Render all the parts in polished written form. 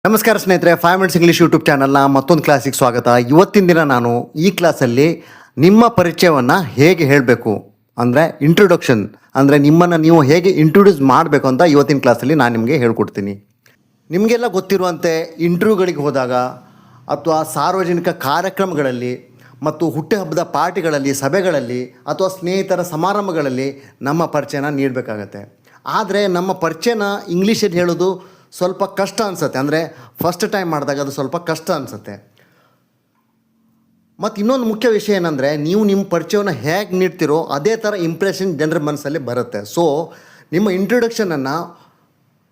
ನಮಸ್ಕಾರ ಸ್ನೇಹಿತರೆ, 5 minutes English YouTube ಚಾನಲ್ನ ಮತ್ತೊಂದು ಕ್ಲಾಸಿಗೆ ಸ್ವಾಗತ. ಇವತ್ತಿನ ದಿನ ನಾನು ಈ ಕ್ಲಾಸಲ್ಲಿ ನಿಮ್ಮ ಪರಿಚಯವನ್ನು ಹೇಗೆ ಹೇಳಬೇಕು ಅಂದರೆ ಇಂಟ್ರೊಡಕ್ಷನ್ ಅಂದರೆ ನಿಮ್ಮನ್ನು ನೀವು ಹೇಗೆ ಇಂಟ್ರೊಡ್ಯೂಸ್ ಮಾಡಬೇಕು ಅಂತ ಇವತ್ತಿನ ಕ್ಲಾಸಲ್ಲಿ ನಾನು ನಿಮಗೆ ಹೇಳ್ಕೊಡ್ತೀನಿ. ನಿಮಗೆಲ್ಲ ಗೊತ್ತಿರುವಂತೆ ಇಂಟರ್ವ್ಯೂಗಳಿಗೆ ಹೋದಾಗ ಅಥವಾ ಸಾರ್ವಜನಿಕ ಕಾರ್ಯಕ್ರಮಗಳಲ್ಲಿ ಮತ್ತು ಹುಟ್ಟುಹಬ್ಬದ ಪಾರ್ಟಿಗಳಲ್ಲಿ, ಸಭೆಗಳಲ್ಲಿ ಅಥವಾ ಸ್ನೇಹಿತರ ಸಮಾರಂಭಗಳಲ್ಲಿ ನಮ್ಮ ಪರಿಚಯನ ನೀಡಬೇಕಾಗತ್ತೆ. ಆದರೆ ನಮ್ಮ ಪರಿಚಯನ ಇಂಗ್ಲೀಷಲ್ಲಿ ಹೇಳೋದು ಸ್ವಲ್ಪ ಕಷ್ಟ ಅನಿಸುತ್ತೆ. ಅಂದರೆ ಫಸ್ಟ್ ಟೈಮ್ ಮಾಡಿದಾಗ ಅದು ಸ್ವಲ್ಪ ಕಷ್ಟ ಅನಿಸುತ್ತೆ. ಮತ್ತು ಇನ್ನೊಂದು ಮುಖ್ಯ ವಿಷಯ ಏನಂದರೆ, ನೀವು ನಿಮ್ಮ ಪರಿಚಯವನ್ನು ಹೇಗೆ ನೀಡ್ತಿರೋ ಅದೇ ಥರ ಇಂಪ್ರೆಷನ್ ಜನರ ಮನಸ್ಸಲ್ಲಿ ಬರುತ್ತೆ. ಸೊ ನಿಮ್ಮ ಇಂಟ್ರೊಡಕ್ಷನನ್ನು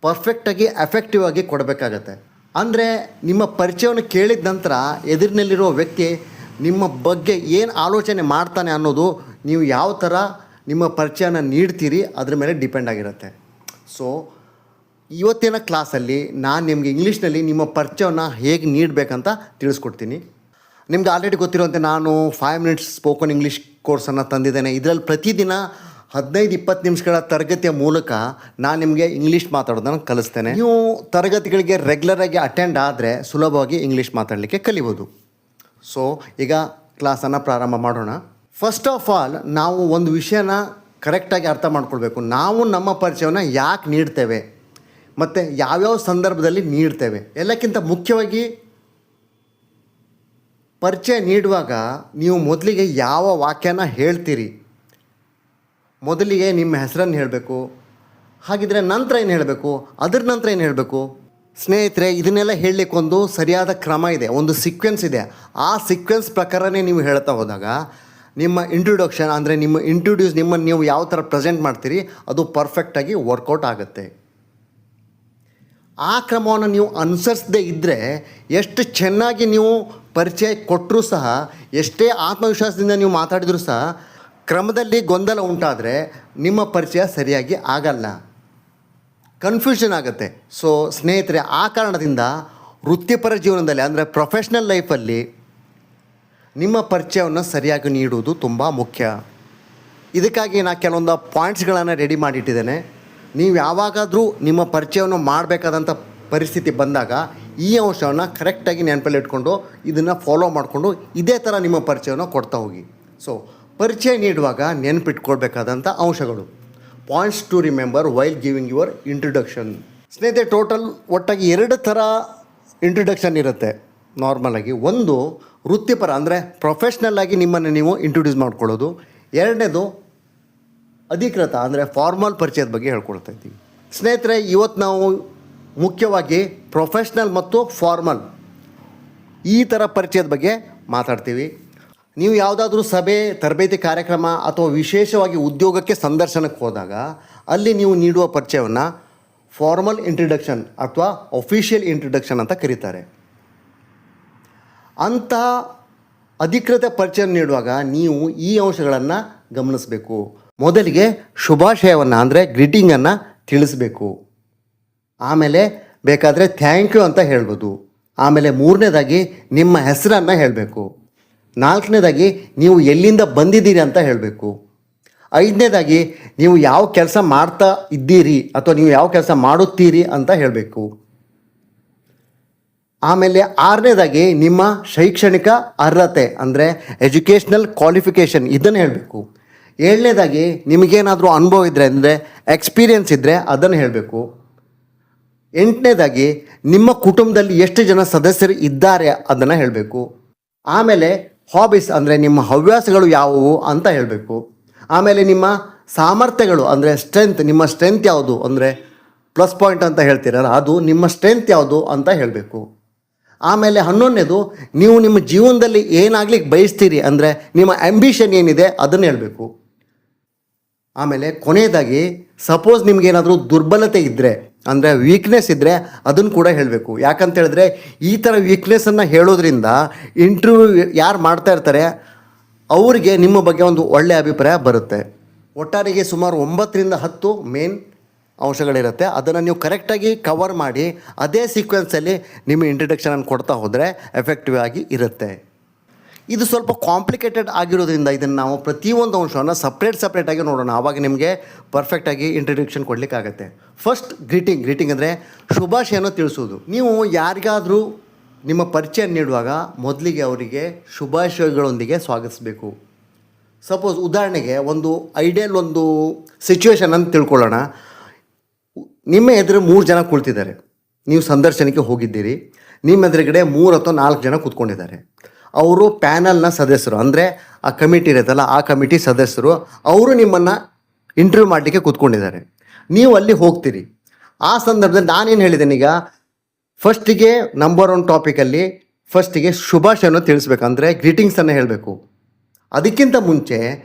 ಪರ್ಫೆಕ್ಟಾಗಿ ಎಫೆಕ್ಟಿವ್ ಆಗಿ ಕೊಡಬೇಕಾಗತ್ತೆ. ಅಂದರೆ ನಿಮ್ಮ ಪರಿಚಯವನ್ನು ಕೇಳಿದ ನಂತರ ಎದುರಿನಲ್ಲಿರೋ ವ್ಯಕ್ತಿ ನಿಮ್ಮ ಬಗ್ಗೆ ಏನು ಆಲೋಚನೆ ಮಾಡ್ತಾನೆ ಅನ್ನೋದು ನೀವು ಯಾವ ಥರ ನಿಮ್ಮ ಪರಿಚಯನ ನೀಡ್ತೀರಿ ಅದ್ರ ಮೇಲೆ ಡಿಪೆಂಡ್ ಆಗಿರುತ್ತೆ. ಸೊ ಇವತ್ತಿನ ಕ್ಲಾಸಲ್ಲಿ ನಾನು ನಿಮಗೆ ಇಂಗ್ಲೀಷ್ನಲ್ಲಿ ನಿಮ್ಮ ಪರಿಚಯವನ್ನು ಹೇಗೆ ನೀಡಬೇಕಂತ ತಿಳಿಸ್ಕೊಡ್ತೀನಿ. ನಿಮ್ಗೆ ಆಲ್ರೆಡಿ ಗೊತ್ತಿರುವಂತೆ ನಾನು 5 ಮಿನಿಟ್ಸ್ ಸ್ಪೋಕನ್ ಇಂಗ್ಲೀಷ್ ಕೋರ್ಸನ್ನು ತಂದಿದ್ದೇನೆ. ಇದರಲ್ಲಿ ಪ್ರತಿದಿನ 15-20 ನಿಮಿಷಗಳ ತರಗತಿಯ ಮೂಲಕ ನಾನು ನಿಮಗೆ ಇಂಗ್ಲೀಷ್ ಮಾತಾಡೋದನ್ನು ಕಲಿಸ್ತೇನೆ. ನೀವು ತರಗತಿಗಳಿಗೆ ರೆಗ್ಯುಲರಾಗಿ ಅಟೆಂಡ್ ಆದರೆ ಸುಲಭವಾಗಿ ಇಂಗ್ಲೀಷ್ ಮಾತಾಡಲಿಕ್ಕೆ ಕಲಿಬೋದು. ಸೊ ಈಗ ಕ್ಲಾಸನ್ನು ಪ್ರಾರಂಭ ಮಾಡೋಣ. ಫಸ್ಟ್ ಆಫ್ ಆಲ್ ನಾವು ಒಂದು ವಿಷಯನ ಕರೆಕ್ಟಾಗಿ ಅರ್ಥ ಮಾಡ್ಕೊಳ್ಬೇಕು. ನಾವು ನಮ್ಮ ಪರಿಚಯವನ್ನು ಯಾಕೆ ನೀಡ್ತೇವೆ ಮತ್ತು ಯಾವ್ಯಾವ ಸಂದರ್ಭದಲ್ಲಿ ನೀಡ್ತೇವೆ. ಎಲ್ಲಕ್ಕಿಂತ ಮುಖ್ಯವಾಗಿ ಪರಿಚಯ ನೀಡುವಾಗ ನೀವು ಮೊದಲಿಗೆ ಯಾವ ವಾಕ್ಯನ ಹೇಳ್ತೀರಿ. ಮೊದಲಿಗೆ ನಿಮ್ಮ ಹೆಸರನ್ನು ಹೇಳಬೇಕು. ಹಾಗಿದ್ರೆ ನಂತರ ಏನು ಹೇಳಬೇಕು, ಅದರ ನಂತರ ಏನು ಹೇಳಬೇಕು. ಸ್ನೇಹಿತರೆ, ಇದನ್ನೆಲ್ಲ ಹೇಳಲಿಕ್ಕೊಂದು ಸರಿಯಾದ ಕ್ರಮ ಇದೆ, ಒಂದು ಸೀಕ್ವೆನ್ಸ್ ಇದೆ. ಆ ಸೀಕ್ವೆನ್ಸ್ ಪ್ರಕಾರನೇ ನೀವು ಹೇಳ್ತಾ ಹೋದಾಗ ನಿಮ್ಮ ಇಂಟ್ರೊಡಕ್ಷನ್ ಅಂದರೆ ನಿಮ್ಮನ್ನು ನೀವು ಯಾವ ಥರ ಪ್ರೆಸೆಂಟ್ ಮಾಡ್ತೀರಿ ಅದು ಪರ್ಫೆಕ್ಟಾಗಿ ವರ್ಕೌಟ್ ಆಗುತ್ತೆ. ಆ ಕ್ರಮವನ್ನು ನೀವು ಅನುಸರಿಸದೇ ಇದ್ದರೆ ಎಷ್ಟು ಚೆನ್ನಾಗಿ ನೀವು ಪರಿಚಯ ಕೊಟ್ಟರೂ ಸಹ, ಎಷ್ಟೇ ಆತ್ಮವಿಶ್ವಾಸದಿಂದ ನೀವು ಮಾತಾಡಿದರೂ ಸಹ ಕ್ರಮದಲ್ಲಿ ಗೊಂದಲ ಉಂಟಾದರೆ ನಿಮ್ಮ ಪರಿಚಯ ಸರಿಯಾಗಿ ಆಗಲ್ಲ, ಕನ್ಫ್ಯೂಷನ್ ಆಗುತ್ತೆ. ಸೊ ಸ್ನೇಹಿತರೆ, ಆ ಕಾರಣದಿಂದ ವೃತ್ತಿಪರ ಜೀವನದಲ್ಲಿ ಅಂದರೆ ಪ್ರೊಫೆಷ್ನಲ್ ಲೈಫಲ್ಲಿ ನಿಮ್ಮ ಪರಿಚಯವನ್ನು ಸರಿಯಾಗಿ ನೀಡುವುದು ತುಂಬ ಮುಖ್ಯ. ಇದಕ್ಕಾಗಿ ನಾನು ಕೆಲವೊಂದು ಪಾಯಿಂಟ್ಸ್ಗಳನ್ನು ರೆಡಿ ಮಾಡಿಟ್ಟಿದ್ದೇನೆ. ನೀವು ಯಾವಾಗಾದರೂ ನಿಮ್ಮ ಪರಿಚಯವನ್ನು ಮಾಡಬೇಕಾದಂಥ ಪರಿಸ್ಥಿತಿ ಬಂದಾಗ ಈ ಅಂಶವನ್ನು ಕರೆಕ್ಟಾಗಿ ನೆನಪಲ್ಲಿ ಇಟ್ಕೊಂಡು ಇದನ್ನು ಫಾಲೋ ಮಾಡಿಕೊಂಡು ಇದೇ ಥರ ನಿಮ್ಮ ಪರಿಚಯವನ್ನು ಕೊಡ್ತಾ ಹೋಗಿ. ಸೊ ಪರಿಚಯ ನೀಡುವಾಗ ನೆನಪಿಟ್ಕೊಳ್ಬೇಕಾದಂಥ ಅಂಶಗಳು, points to remember while giving your introduction. ಸ್ನೇಹಿತರೆ, ಟೋಟಲ್ ಒಟ್ಟಾಗಿ 2 ಥರ ಇಂಟ್ರೊಡಕ್ಷನ್ ಇರುತ್ತೆ ನಾರ್ಮಲಾಗಿ. ಒಂದು ವೃತ್ತಿಪರ ಅಂದರೆ ಪ್ರೊಫೆಷ್ನಲ್ ಆಗಿ ನಿಮ್ಮನ್ನು ನೀವು ಇಂಟ್ರೊಡ್ಯೂಸ್ ಮಾಡ್ಕೊಳ್ಳೋದು. ಎರಡನೇದು ಅಧಿಕೃತ ಅಂದರೆ ಫಾರ್ಮಲ್ ಪರಿಚಯದ ಬಗ್ಗೆ ಹೇಳ್ಕೊಳ್ತಾ ಇದ್ದೀವಿ. ಸ್ನೇಹಿತರೆ, ಇವತ್ತು ನಾವು ಮುಖ್ಯವಾಗಿ ಪ್ರೊಫೆಷ್ನಲ್ ಮತ್ತು ಫಾರ್ಮಲ್ ಈ ಥರ ಪರಿಚಯದ ಬಗ್ಗೆ ಮಾತಾಡ್ತೀವಿ. ನೀವು ಯಾವುದಾದ್ರೂ ಸಭೆ, ತರಬೇತಿ ಕಾರ್ಯಕ್ರಮ ಅಥವಾ ವಿಶೇಷವಾಗಿ ಉದ್ಯೋಗಕ್ಕೆ ಸಂದರ್ಶನಕ್ಕೆ ಹೋದಾಗ ಅಲ್ಲಿ ನೀವು ನೀಡುವ ಪರಿಚಯವನ್ನು ಫಾರ್ಮಲ್ ಇಂಟ್ರೊಡಕ್ಷನ್ ಅಥವಾ ಅಫಿಷಿಯಲ್ ಇಂಟ್ರೊಡಕ್ಷನ್ ಅಂತ ಕರೀತಾರೆ. ಅಂತಹ ಅಧಿಕೃತ ಪರಿಚಯ ನೀಡುವಾಗ ನೀವು ಈ ಅಂಶಗಳನ್ನು ಗಮನಿಸಬೇಕು. ಮೊದಲಿಗೆ ಶುಭಾಶಯವನ್ನು ಅಂದರೆ ಗ್ರೀಟಿಂಗನ್ನು ತಿಳಿಸಬೇಕು. ಆಮೇಲೆ ಬೇಕಾದರೆ ಥ್ಯಾಂಕ್ ಯು ಅಂತ ಹೇಳ್ಬೋದು. ಆಮೇಲೆ 3ನೇದಾಗಿ ನಿಮ್ಮ ಹೆಸರನ್ನು ಹೇಳಬೇಕು. 4ನೇದಾಗಿ ನೀವು ಎಲ್ಲಿಂದ ಬಂದಿದ್ದೀರಿ ಅಂತ ಹೇಳಬೇಕು. 5ನೇದಾಗಿ ನೀವು ಯಾವ ಕೆಲಸ ಮಾಡ್ತಾ ಇದ್ದೀರಿ ಅಥವಾ ನೀವು ಯಾವ ಕೆಲಸ ಮಾಡುತ್ತೀರಿ ಅಂತ ಹೇಳಬೇಕು. ಆಮೇಲೆ 6ನೇದಾಗಿ ನಿಮ್ಮ ಶೈಕ್ಷಣಿಕ ಅರ್ಹತೆ ಅಂದರೆ ಎಜುಕೇಷ್ನಲ್ ಕ್ವಾಲಿಫಿಕೇಷನ್ ಇದನ್ನು ಹೇಳಬೇಕು. 7ನೇದಾಗಿ ನಿಮಗೇನಾದರೂ ಅನುಭವ ಇದ್ದರೆ ಅಂದರೆ ಎಕ್ಸ್ಪೀರಿಯನ್ಸ್ ಇದ್ದರೆ ಅದನ್ನು ಹೇಳಬೇಕು. 8ನೇದಾಗಿ ನಿಮ್ಮ ಕುಟುಂಬದಲ್ಲಿ ಎಷ್ಟು ಜನ ಸದಸ್ಯರು ಇದ್ದಾರೆ ಅದನ್ನು ಹೇಳಬೇಕು. ಆಮೇಲೆ ಹಾಬೀಸ್ ಅಂದರೆ ನಿಮ್ಮ ಹವ್ಯಾಸಗಳು ಯಾವುವು ಅಂತ ಹೇಳಬೇಕು. ಆಮೇಲೆ ನಿಮ್ಮ ಸಾಮರ್ಥ್ಯಗಳು ಅಂದರೆ ಸ್ಟ್ರೆಂತ್, ನಿಮ್ಮ ಸ್ಟ್ರೆಂತ್ ಯಾವುದು ಅಂದರೆ ಪ್ಲಸ್ ಪಾಯಿಂಟ್ ಅಂತ ಹೇಳ್ತೀರಲ್ಲ ಅದು ನಿಮ್ಮ ಸ್ಟ್ರೆಂತ್ ಯಾವುದು ಅಂತ ಹೇಳಬೇಕು. ಆಮೇಲೆ 11ನೇದು ನೀವು ನಿಮ್ಮ ಜೀವನದಲ್ಲಿ ಏನಾಗ್ಲಿಕ್ಕೆ ಬಯಸ್ತೀರಿ ಅಂದರೆ ನಿಮ್ಮ ಆ್ಯಂಬಿಷನ್ ಏನಿದೆ ಅದನ್ನು ಹೇಳಬೇಕು. ಆಮೇಲೆ ಕೊನೆಯದಾಗಿ ಸಪೋಸ್ ನಿಮಗೇನಾದರೂ ದುರ್ಬಲತೆ ಇದ್ದರೆ ಅಂದರೆ ವೀಕ್ನೆಸ್ ಇದ್ದರೆ ಅದನ್ನು ಕೂಡ ಹೇಳಬೇಕು. ಯಾಕಂತ ಹೇಳಿದ್ರೆ ಈ ಥರ ವೀಕ್ನೆಸ್ಸನ್ನು ಹೇಳೋದ್ರಿಂದ ಇಂಟರ್ವ್ಯೂ ಯಾರು ಮಾಡ್ತಾ ಇರ್ತಾರೆ ಅವರಿಗೆ ನಿಮ್ಮ ಬಗ್ಗೆ ಒಂದು ಒಳ್ಳೆಯ ಅಭಿಪ್ರಾಯ ಬರುತ್ತೆ. ಒಟ್ಟಾರೆಗೆ ಸುಮಾರು 9ರಿಂದ 10 ಮೇನ್ ಅಂಶಗಳಿರುತ್ತೆ. ಅದನ್ನು ನೀವು ಕರೆಕ್ಟಾಗಿ ಕವರ್ ಮಾಡಿ ಅದೇ ಸೀಕ್ವೆನ್ಸಲ್ಲಿ ನಿಮ್ಮ ಇಂಟ್ರೊಡಕ್ಷನನ್ನು ಕೊಡ್ತಾ ಹೋದರೆ ಎಫೆಕ್ಟಿವ್ ಆಗಿ ಇರುತ್ತೆ. ಇದು ಸ್ವಲ್ಪ ಕಾಂಪ್ಲಿಕೇಟೆಡ್ ಆಗಿರೋದ್ರಿಂದ ಇದನ್ನು ನಾವು ಪ್ರತಿಯೊಂದು ಅಂಶವನ್ನು ಸಪ್ರೇಟಾಗಿ ನೋಡೋಣ. ಆವಾಗ ನಿಮಗೆ ಪರ್ಫೆಕ್ಟಾಗಿ ಇಂಟ್ರಡಕ್ಷನ್ ಕೊಡಲಿಕ್ಕಾಗತ್ತೆ. ಫಸ್ಟ್ ಗ್ರೀಟಿಂಗ್ ಅಂದರೆ ಶುಭಾಶಯನ ತಿಳಿಸೋದು. ನೀವು ಯಾರಿಗಾದರೂ ನಿಮ್ಮ ಪರಿಚಯ ನೀಡುವಾಗ ಮೊದಲಿಗೆ ಅವರಿಗೆ ಶುಭಾಶಯಗಳೊಂದಿಗೆ ಸ್ವಾಗತಿಸಬೇಕು. ಸಪೋಸ್ ಉದಾಹರಣೆಗೆ ಒಂದು ಐಡಿಯಲ್ ಒಂದು ಸಿಚುವೇಶನ್ ಅಂತ ತಿಳ್ಕೊಳ್ಳೋಣ. ನಿಮ್ಮ ಎದುರು 3 ಜನ ಕುಳಿತಿದ್ದಾರೆ, ನೀವು ಸಂದರ್ಶನಕ್ಕೆ ಹೋಗಿದ್ದೀರಿ. ನಿಮ್ಮ ಎದುರುಗಡೆ 3 ಅಥವಾ 4 ಜನ ಕೂತ್ಕೊಂಡಿದ್ದಾರೆ. ಅವರು ಪ್ಯಾನಲ್ನ ಸದಸ್ಯರು, ಅಂದರೆ ಆ ಕಮಿಟಿ ಇರುತ್ತಲ್ಲ ಆ ಕಮಿಟಿ ಸದಸ್ಯರು. ಅವರು ನಿಮ್ಮನ್ನು ಇಂಟರ್ವ್ಯೂ ಮಾಡಲಿಕ್ಕೆ ಕೂತ್ಕೊಂಡಿದ್ದಾರೆ. ನೀವು ಅಲ್ಲಿ ಹೋಗ್ತೀರಿ. ಆ ಸಂದರ್ಭದಲ್ಲಿ ನಾನೇನು ಹೇಳಿದ್ದೇನೆ, ಈಗ ಫಸ್ಟಿಗೆ ನಂಬರ್ 1 ಟಾಪಿಕಲ್ಲಿ ಫಸ್ಟಿಗೆ ಶುಭಾಶಯವನ್ನು ತಿಳಿಸ್ಬೇಕಂದ್ರೆ ಗ್ರೀಟಿಂಗ್ಸನ್ನು ಹೇಳಬೇಕು. ಅದಕ್ಕಿಂತ ಮುಂಚೆ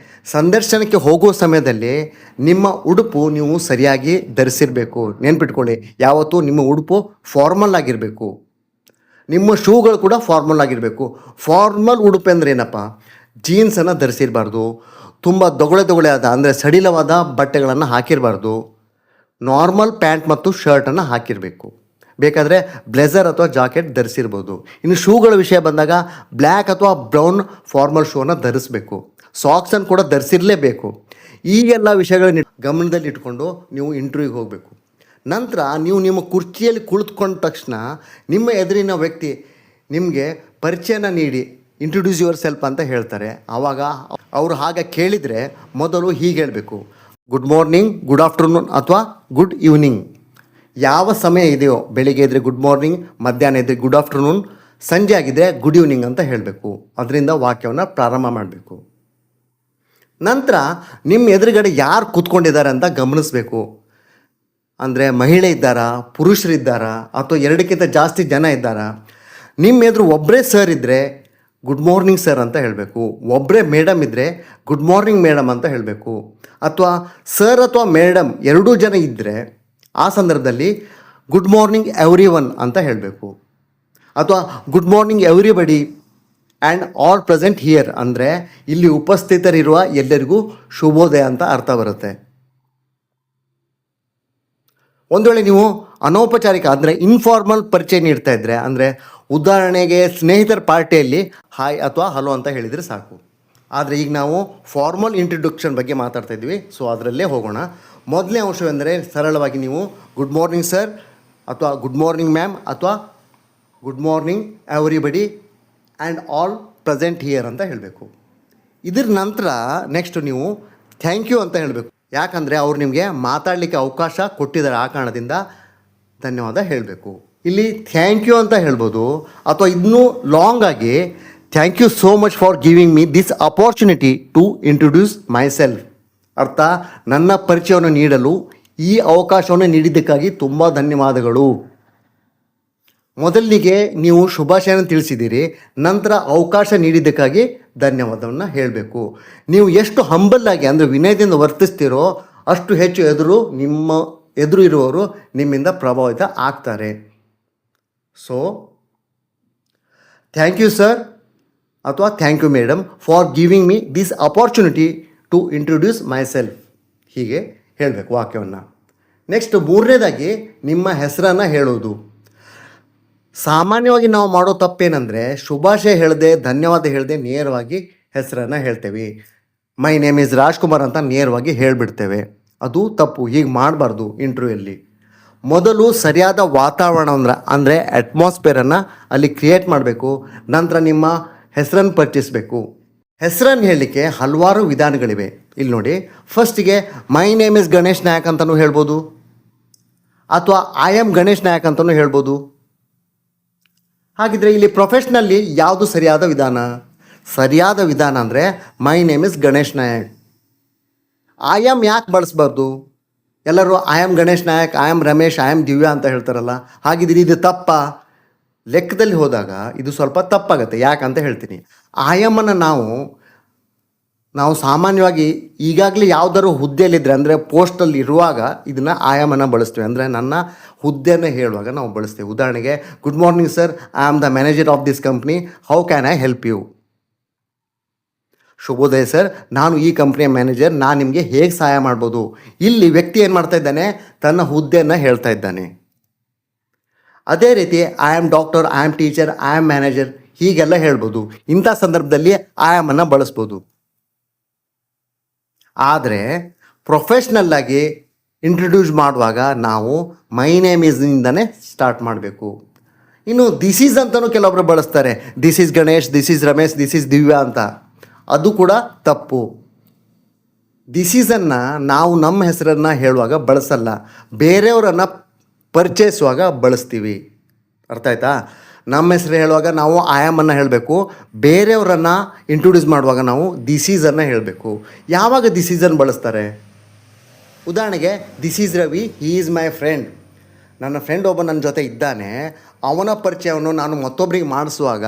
ಸಂದರ್ಶನಕ್ಕೆ ಹೋಗುವ ಸಮಯದಲ್ಲಿ ನಿಮ್ಮ ಉಡುಪು ನೀವು ಸರಿಯಾಗಿ ಧರಿಸಿರಬೇಕು. ನೆನ್ಪಿಟ್ಕೊಳ್ಳಿ, ಯಾವತ್ತೂ ನಿಮ್ಮ ಉಡುಪು ಫಾರ್ಮಲ್ ಆಗಿರಬೇಕು. ನಿಮ್ಮ ಶೂಗಳು ಕೂಡ ಫಾರ್ಮಲ್ ಆಗಿರಬೇಕು. ಫಾರ್ಮಲ್ ಉಡುಪು ಅಂದರೆ ಏನಪ್ಪ, ಜೀನ್ಸನ್ನು ಧರಿಸಿರಬಾರ್ದು, ತುಂಬ ದೊಗಳೆ ಆದ ಅಂದರೆ ಸಡಿಲವಾದ ಬಟ್ಟೆಗಳನ್ನು ಹಾಕಿರಬಾರ್ದು. ನಾರ್ಮಲ್ ಪ್ಯಾಂಟ್ ಮತ್ತು ಶರ್ಟನ್ನು ಹಾಕಿರಬೇಕು. ಬೇಕಾದರೆ ಬ್ಲೇಸರ್ ಅಥವಾ ಜಾಕೆಟ್ ಧರಿಸಿರ್ಬೋದು. ಇನ್ನು ಶೂಗಳ ವಿಷಯ ಬಂದಾಗ ಬ್ಲ್ಯಾಕ್ ಅಥವಾ ಬ್ರೌನ್ ಫಾರ್ಮಲ್ ಶೂವನ್ನು ಧರಿಸಬೇಕು. ಸಾಕ್ಸನ್ನು ಕೂಡ ಧರಿಸಿರಲೇಬೇಕು. ಈ ಎಲ್ಲ ವಿಷಯಗಳನ್ನ ಗಮನದಲ್ಲಿ ಇಟ್ಕೊಂಡು ನೀವು ಇಂಟರ್ವ್ಯೂಗೆ ಹೋಗಬೇಕು. ನಂತರ ನೀವು ನಿಮ್ಮ ಕುರ್ಚಿಯಲ್ಲಿ ಕುಳಿತುಕೊಂಡ ತಕ್ಷಣ ನಿಮ್ಮ ಎದುರಿನ ವ್ಯಕ್ತಿ ನಿಮಗೆ ಪರಿಚಯನ ನೀಡಿ ಇಂಟ್ರೊಡ್ಯೂಸ್ ಯುವರ್ ಸೆಲ್ಫ್ ಅಂತ ಹೇಳ್ತಾರೆ. ಆವಾಗ ಅವರು ಹಾಗೆ ಕೇಳಿದರೆ ಮೊದಲು ಹೀಗೆ ಹೇಳಬೇಕು, ಗುಡ್ ಮಾರ್ನಿಂಗ್, ಗುಡ್ ಆಫ್ಟರ್ನೂನ್ ಅಥವಾ ಗುಡ್ ಈವ್ನಿಂಗ್. ಯಾವ ಸಮಯ ಇದೆಯೋ, ಬೆಳಿಗ್ಗೆ ಇದ್ದರೆ ಗುಡ್ ಮಾರ್ನಿಂಗ್, ಮಧ್ಯಾಹ್ನ ಇದ್ದರೆ ಗುಡ್ ಆಫ್ಟರ್ನೂನ್, ಸಂಜೆ ಆಗಿದ್ದರೆ ಗುಡ್ ಈವ್ನಿಂಗ್ ಅಂತ ಹೇಳಬೇಕು. ಅದರಿಂದ ವಾಕ್ಯವನ್ನು ಪ್ರಾರಂಭ ಮಾಡಬೇಕು. ನಂತರ ನಿಮ್ಮ ಎದುರುಗಡೆ ಯಾರು ಕೂತ್ಕೊಂಡಿದ್ದಾರೆ ಅಂತ ಗಮನಿಸಬೇಕು. ಅಂದರೆ ಮಹಿಳೆ ಇದ್ದಾರಾ, ಪುರುಷರಿದ್ದಾರಾ, ಅಥವಾ 2ಕ್ಕಿಂತ ಜಾಸ್ತಿ ಜನ ಇದ್ದಾರಾ. ನಿಮ್ಮ ಎದುರು ಒಬ್ಬರೇ ಸರ್ ಇದ್ದರೆ ಗುಡ್ ಮಾರ್ನಿಂಗ್ ಸರ್ ಅಂತ ಹೇಳಬೇಕು. ಒಬ್ಬರೇ ಮೇಡಮ್ ಇದ್ದರೆ ಗುಡ್ ಮಾರ್ನಿಂಗ್ ಮೇಡಮ್ ಅಂತ ಹೇಳಬೇಕು. ಅಥವಾ ಸರ್ ಅಥವಾ ಮೇಡಮ್ 2 ಜನ ಇದ್ದರೆ ಆ ಸಂದರ್ಭದಲ್ಲಿ ಗುಡ್ ಮಾರ್ನಿಂಗ್ ಎವ್ರಿ ಒನ್ ಅಂತ ಹೇಳಬೇಕು. ಅಥವಾ good morning everybody and all present here ಅಂದರೆ ಇಲ್ಲಿ ಉಪಸ್ಥಿತರಿರುವ ಎಲ್ಲರಿಗೂ ಶುಭೋದಯ ಅಂತ ಅರ್ಥ ಬರುತ್ತೆ. ಒಂದು ವೇಳೆ ನೀವು ಅನೌಪಚಾರಿಕ ಅಂದರೆ ಇನ್ಫಾರ್ಮಲ್ ಪರಿಚಯ ನೀಡ್ತಾ ಇದ್ದರೆ, ಅಂದರೆ ಉದಾಹರಣೆಗೆ ಸ್ನೇಹಿತರ ಪಾರ್ಟಿಯಲ್ಲಿ ಹಾಯ್ ಅಥವಾ ಹಲೋ ಅಂತ ಹೇಳಿದರೆ ಸಾಕು. ಆದರೆ ಈಗ ನಾವು ಫಾರ್ಮಲ್ ಇಂಟ್ರೊಡಕ್ಷನ್ ಬಗ್ಗೆ ಮಾತಾಡ್ತಾ ಇದ್ವಿ, ಸೊ ಅದರಲ್ಲೇ ಹೋಗೋಣ. ಮೊದಲನೇ ಅಂಶವೆಂದರೆ ಸರಳವಾಗಿ ನೀವು ಗುಡ್ ಮಾರ್ನಿಂಗ್ ಸರ್ ಅಥವಾ ಗುಡ್ ಮಾರ್ನಿಂಗ್ ಮ್ಯಾಮ್ ಅಥವಾ good morning everybody and all present here ಅಂತ ಹೇಳಬೇಕು. ಇದರ ನಂತರ ನೆಕ್ಸ್ಟ್ ನೀವು ಥ್ಯಾಂಕ್ ಯು ಅಂತ ಹೇಳಬೇಕು. ಯಾಕಂದರೆ ಅವ್ರು ನಿಮಗೆ ಮಾತಾಡಲಿಕ್ಕೆ ಅವಕಾಶ ಕೊಟ್ಟಿದ್ದಾರೆ, ಆ ಕಾರಣದಿಂದ ಧನ್ಯವಾದ ಹೇಳಬೇಕು. ಇಲ್ಲಿ ಥ್ಯಾಂಕ್ ಯು ಅಂತ ಹೇಳ್ಬೋದು, ಅಥವಾ ಇನ್ನೂ ಲಾಂಗ್ ಆಗಿ thank you so much for giving me this opportunity to introduce myself. ಅರ್ಥ, ನನ್ನ ಪರಿಚಯವನ್ನು ನೀಡಲು ಈ ಅವಕಾಶವನ್ನು ನೀಡಿದ್ದಕ್ಕಾಗಿ ತುಂಬ ಧನ್ಯವಾದಗಳು. ಮೊದಲಿಗೆ ನೀವು ಶುಭಾಶಯನ ತಿಳಿಸಿದ್ದೀರಿ, ನಂತರ ಅವಕಾಶ ನೀಡಿದ್ದಕ್ಕಾಗಿ ಧನ್ಯವಾದವನ್ನು ಹೇಳಬೇಕು. ನೀವು ಎಷ್ಟು ಹಂಬಲ್ಲಾಗಿ ಅಂದರೆ ವಿನಯದಿಂದ ವರ್ತಿಸ್ತೀರೋ ಅಷ್ಟು ಹೆಚ್ಚು ನಿಮ್ಮ ಎದುರು ಇರುವವರು ನಿಮ್ಮಿಂದ ಪ್ರಭಾವಿತ ಆಗ್ತಾರೆ. ಸೊ ಥ್ಯಾಂಕ್ ಯು ಸರ್ ಅಥವಾ thank you madam for giving me this opportunity to introduce myself, ಹೀಗೆ ಹೇಳಬೇಕು ವಾಕ್ಯವನ್ನು. ನೆಕ್ಸ್ಟ್ 3ನೇದಾಗಿ ನಿಮ್ಮ ಹೆಸರನ್ನು ಹೇಳೋದು. ಸಾಮಾನ್ಯವಾಗಿ ನಾವು ಮಾಡೋ ತಪ್ಪೇನೆಂದರೆ ಶುಭಾಶಯ ಹೇಳದೆ, ಧನ್ಯವಾದ ಹೇಳದೆ ನೇರವಾಗಿ ಹೆಸರನ್ನು ಹೇಳ್ತೇವೆ. ಮೈ ನೇಮ್ ಈಸ್ ರಾಜ್ಕುಮಾರ್ ಅಂತ ನೇರವಾಗಿ ಹೇಳಿಬಿಡ್ತೇವೆ. ಅದು ತಪ್ಪು, ಹೀಗೆ ಮಾಡಬಾರ್ದು. ಇಂಟರ್ವ್ಯೂಯಲ್ಲಿ ಮೊದಲು ಸರಿಯಾದ ವಾತಾವರಣ ಅಂದರೆ ಅಟ್ಮಾಸ್ಫಿಯರನ್ನು ಅಲ್ಲಿ ಕ್ರಿಯೇಟ್ ಮಾಡಬೇಕು. ನಂತರ ನಿಮ್ಮ ಹೆಸರನ್ನು ಪರಿಚಯಿಸಬೇಕು. ಹೆಸರನ್ನು ಹೇಳಲಿಕ್ಕೆ ಹಲವಾರು ವಿಧಾನಗಳಿವೆ. ಇಲ್ಲಿ ನೋಡಿ, ಫಸ್ಟಿಗೆ my name is Ganesh Nayak ಅಂತಲೂ ಹೇಳ್ಬೋದು, ಅಥವಾ ಐ ಆಮ್ ಗಣೇಶ್ ನಾಯಕ್ ಅಂತಲೂ ಹೇಳ್ಬೋದು. ಹಾಗಿದ್ರೆ ಇಲ್ಲಿ ಪ್ರೊಫೆಷ್ನಲ್ಲಿ ಯಾವುದು ಸರಿಯಾದ ವಿಧಾನ? ಸರಿಯಾದ ವಿಧಾನ ಅಂದರೆ my name is Ganesh Nayak. I am ಯಾಕೆ ಬಳಸಬಾರ್ದು? ಎಲ್ಲರೂ I am Ganesh Nayak, I am Ramesh, I am Divya ಅಂತ ಹೇಳ್ತಾರಲ್ಲ. ಹಾಗಿದ್ರೆ ಇದು ತಪ್ಪ? ಲೆಕ್ಕದಲ್ಲಿ ಹೋದಾಗ ಇದು ಸ್ವಲ್ಪ ತಪ್ಪಾಗುತ್ತೆ. ಯಾಕಂತ ಹೇಳ್ತೀನಿ. ಐ ಆಮನ್ನು ನಾವು ಸಾಮಾನ್ಯವಾಗಿ ಈಗಾಗಲೇ ಯಾವುದಾದ್ರು ಹುದ್ದೆಯಲ್ಲಿದ್ದರೆ ಅಂದರೆ ಪೋಸ್ಟಲ್ಲಿ ಇರುವಾಗ ಇದನ್ನು ಐ ಆಮನ್ನು ಬಳಸ್ತೀವಿ. ಅಂದರೆ ನನ್ನ ಹುದ್ದೆಯನ್ನು ಹೇಳುವಾಗ ನಾವು ಬಳಸ್ತೀವಿ. ಉದಾಹರಣೆಗೆ good morning sir, I am the manager of this company, how can I help you? ಶುಭೋದಯ ಸರ್, ನಾನು ಈ ಕಂಪ್ನಿಯ ಮ್ಯಾನೇಜರ್, ನಾನು ನಿಮಗೆ ಹೇಗೆ ಸಹಾಯ ಮಾಡ್ಬೋದು? ಇಲ್ಲಿ ವ್ಯಕ್ತಿ ಏನು ಮಾಡ್ತಾ ಇದ್ದಾನೆ? ತನ್ನ ಹುದ್ದೆಯನ್ನು ಹೇಳ್ತಾ ಇದ್ದಾನೆ. ಅದೇ ರೀತಿ I am doctor, I am teacher, I am manager, ಹೀಗೆಲ್ಲ ಹೇಳ್ಬೋದು. ಇಂಥ ಸಂದರ್ಭದಲ್ಲಿ ಐ ಆಮನ್ನು ಬಳಸ್ಬೋದು. ಆದರೆ ಪ್ರೊಫೆಷ್ನಲ್ ಆಗಿ ಇಂಟ್ರೊಡ್ಯೂಸ್ ಮಾಡುವಾಗ ನಾವು ಮೈ ನೇಮ್ ಈಸ್ನಿಂದನೇ ಸ್ಟಾರ್ಟ್ ಮಾಡಬೇಕು. ಇನ್ನು ದಿಸ್ ಈಸ್ ಅಂತಲೂ ಕೆಲವೊಬ್ಬರು ಬಳಸ್ತಾರೆ. This is Ganesh, this is Ramesh, this is Divya ಅಂತ. ಅದು ಕೂಡ ತಪ್ಪು. ದಿಸ್ ಈಸನ್ನು ನಾವು ನಮ್ಮ ಹೆಸರನ್ನು ಹೇಳುವಾಗ ಬಳಸಲ್ಲ, ಬೇರೆಯವರನ್ನು ಪರಿಚಯಿಸುವಾಗ ಬಳಸ್ತೀವಿ. ಅರ್ಥ ಆಯ್ತಾ? ನಮ್ಮ ಹೆಸರು ಹೇಳುವಾಗ ನಾವು ಐ ಆಮನ್ನು ಹೇಳಬೇಕು, ಬೇರೆಯವರನ್ನು ಇಂಟ್ರೊಡ್ಯೂಸ್ ಮಾಡುವಾಗ ನಾವು ದಿಸ್ ಈಸನ್ನು ಹೇಳಬೇಕು. ಯಾವಾಗ ದಿಸ್ ಈಸನ್ನು ಬಳಸ್ತಾರೆ? ಉದಾಹರಣೆಗೆ, this is Ravi, he is my friend. ನನ್ನ ಫ್ರೆಂಡ್ ಒಬ್ಬ ನನ್ನ ಜೊತೆ ಇದ್ದಾನೆ, ಅವನ ಪರಿಚಯವನ್ನು ನಾನು ಮತ್ತೊಬ್ಬರಿಗೆ ಮಾಡಿಸುವಾಗ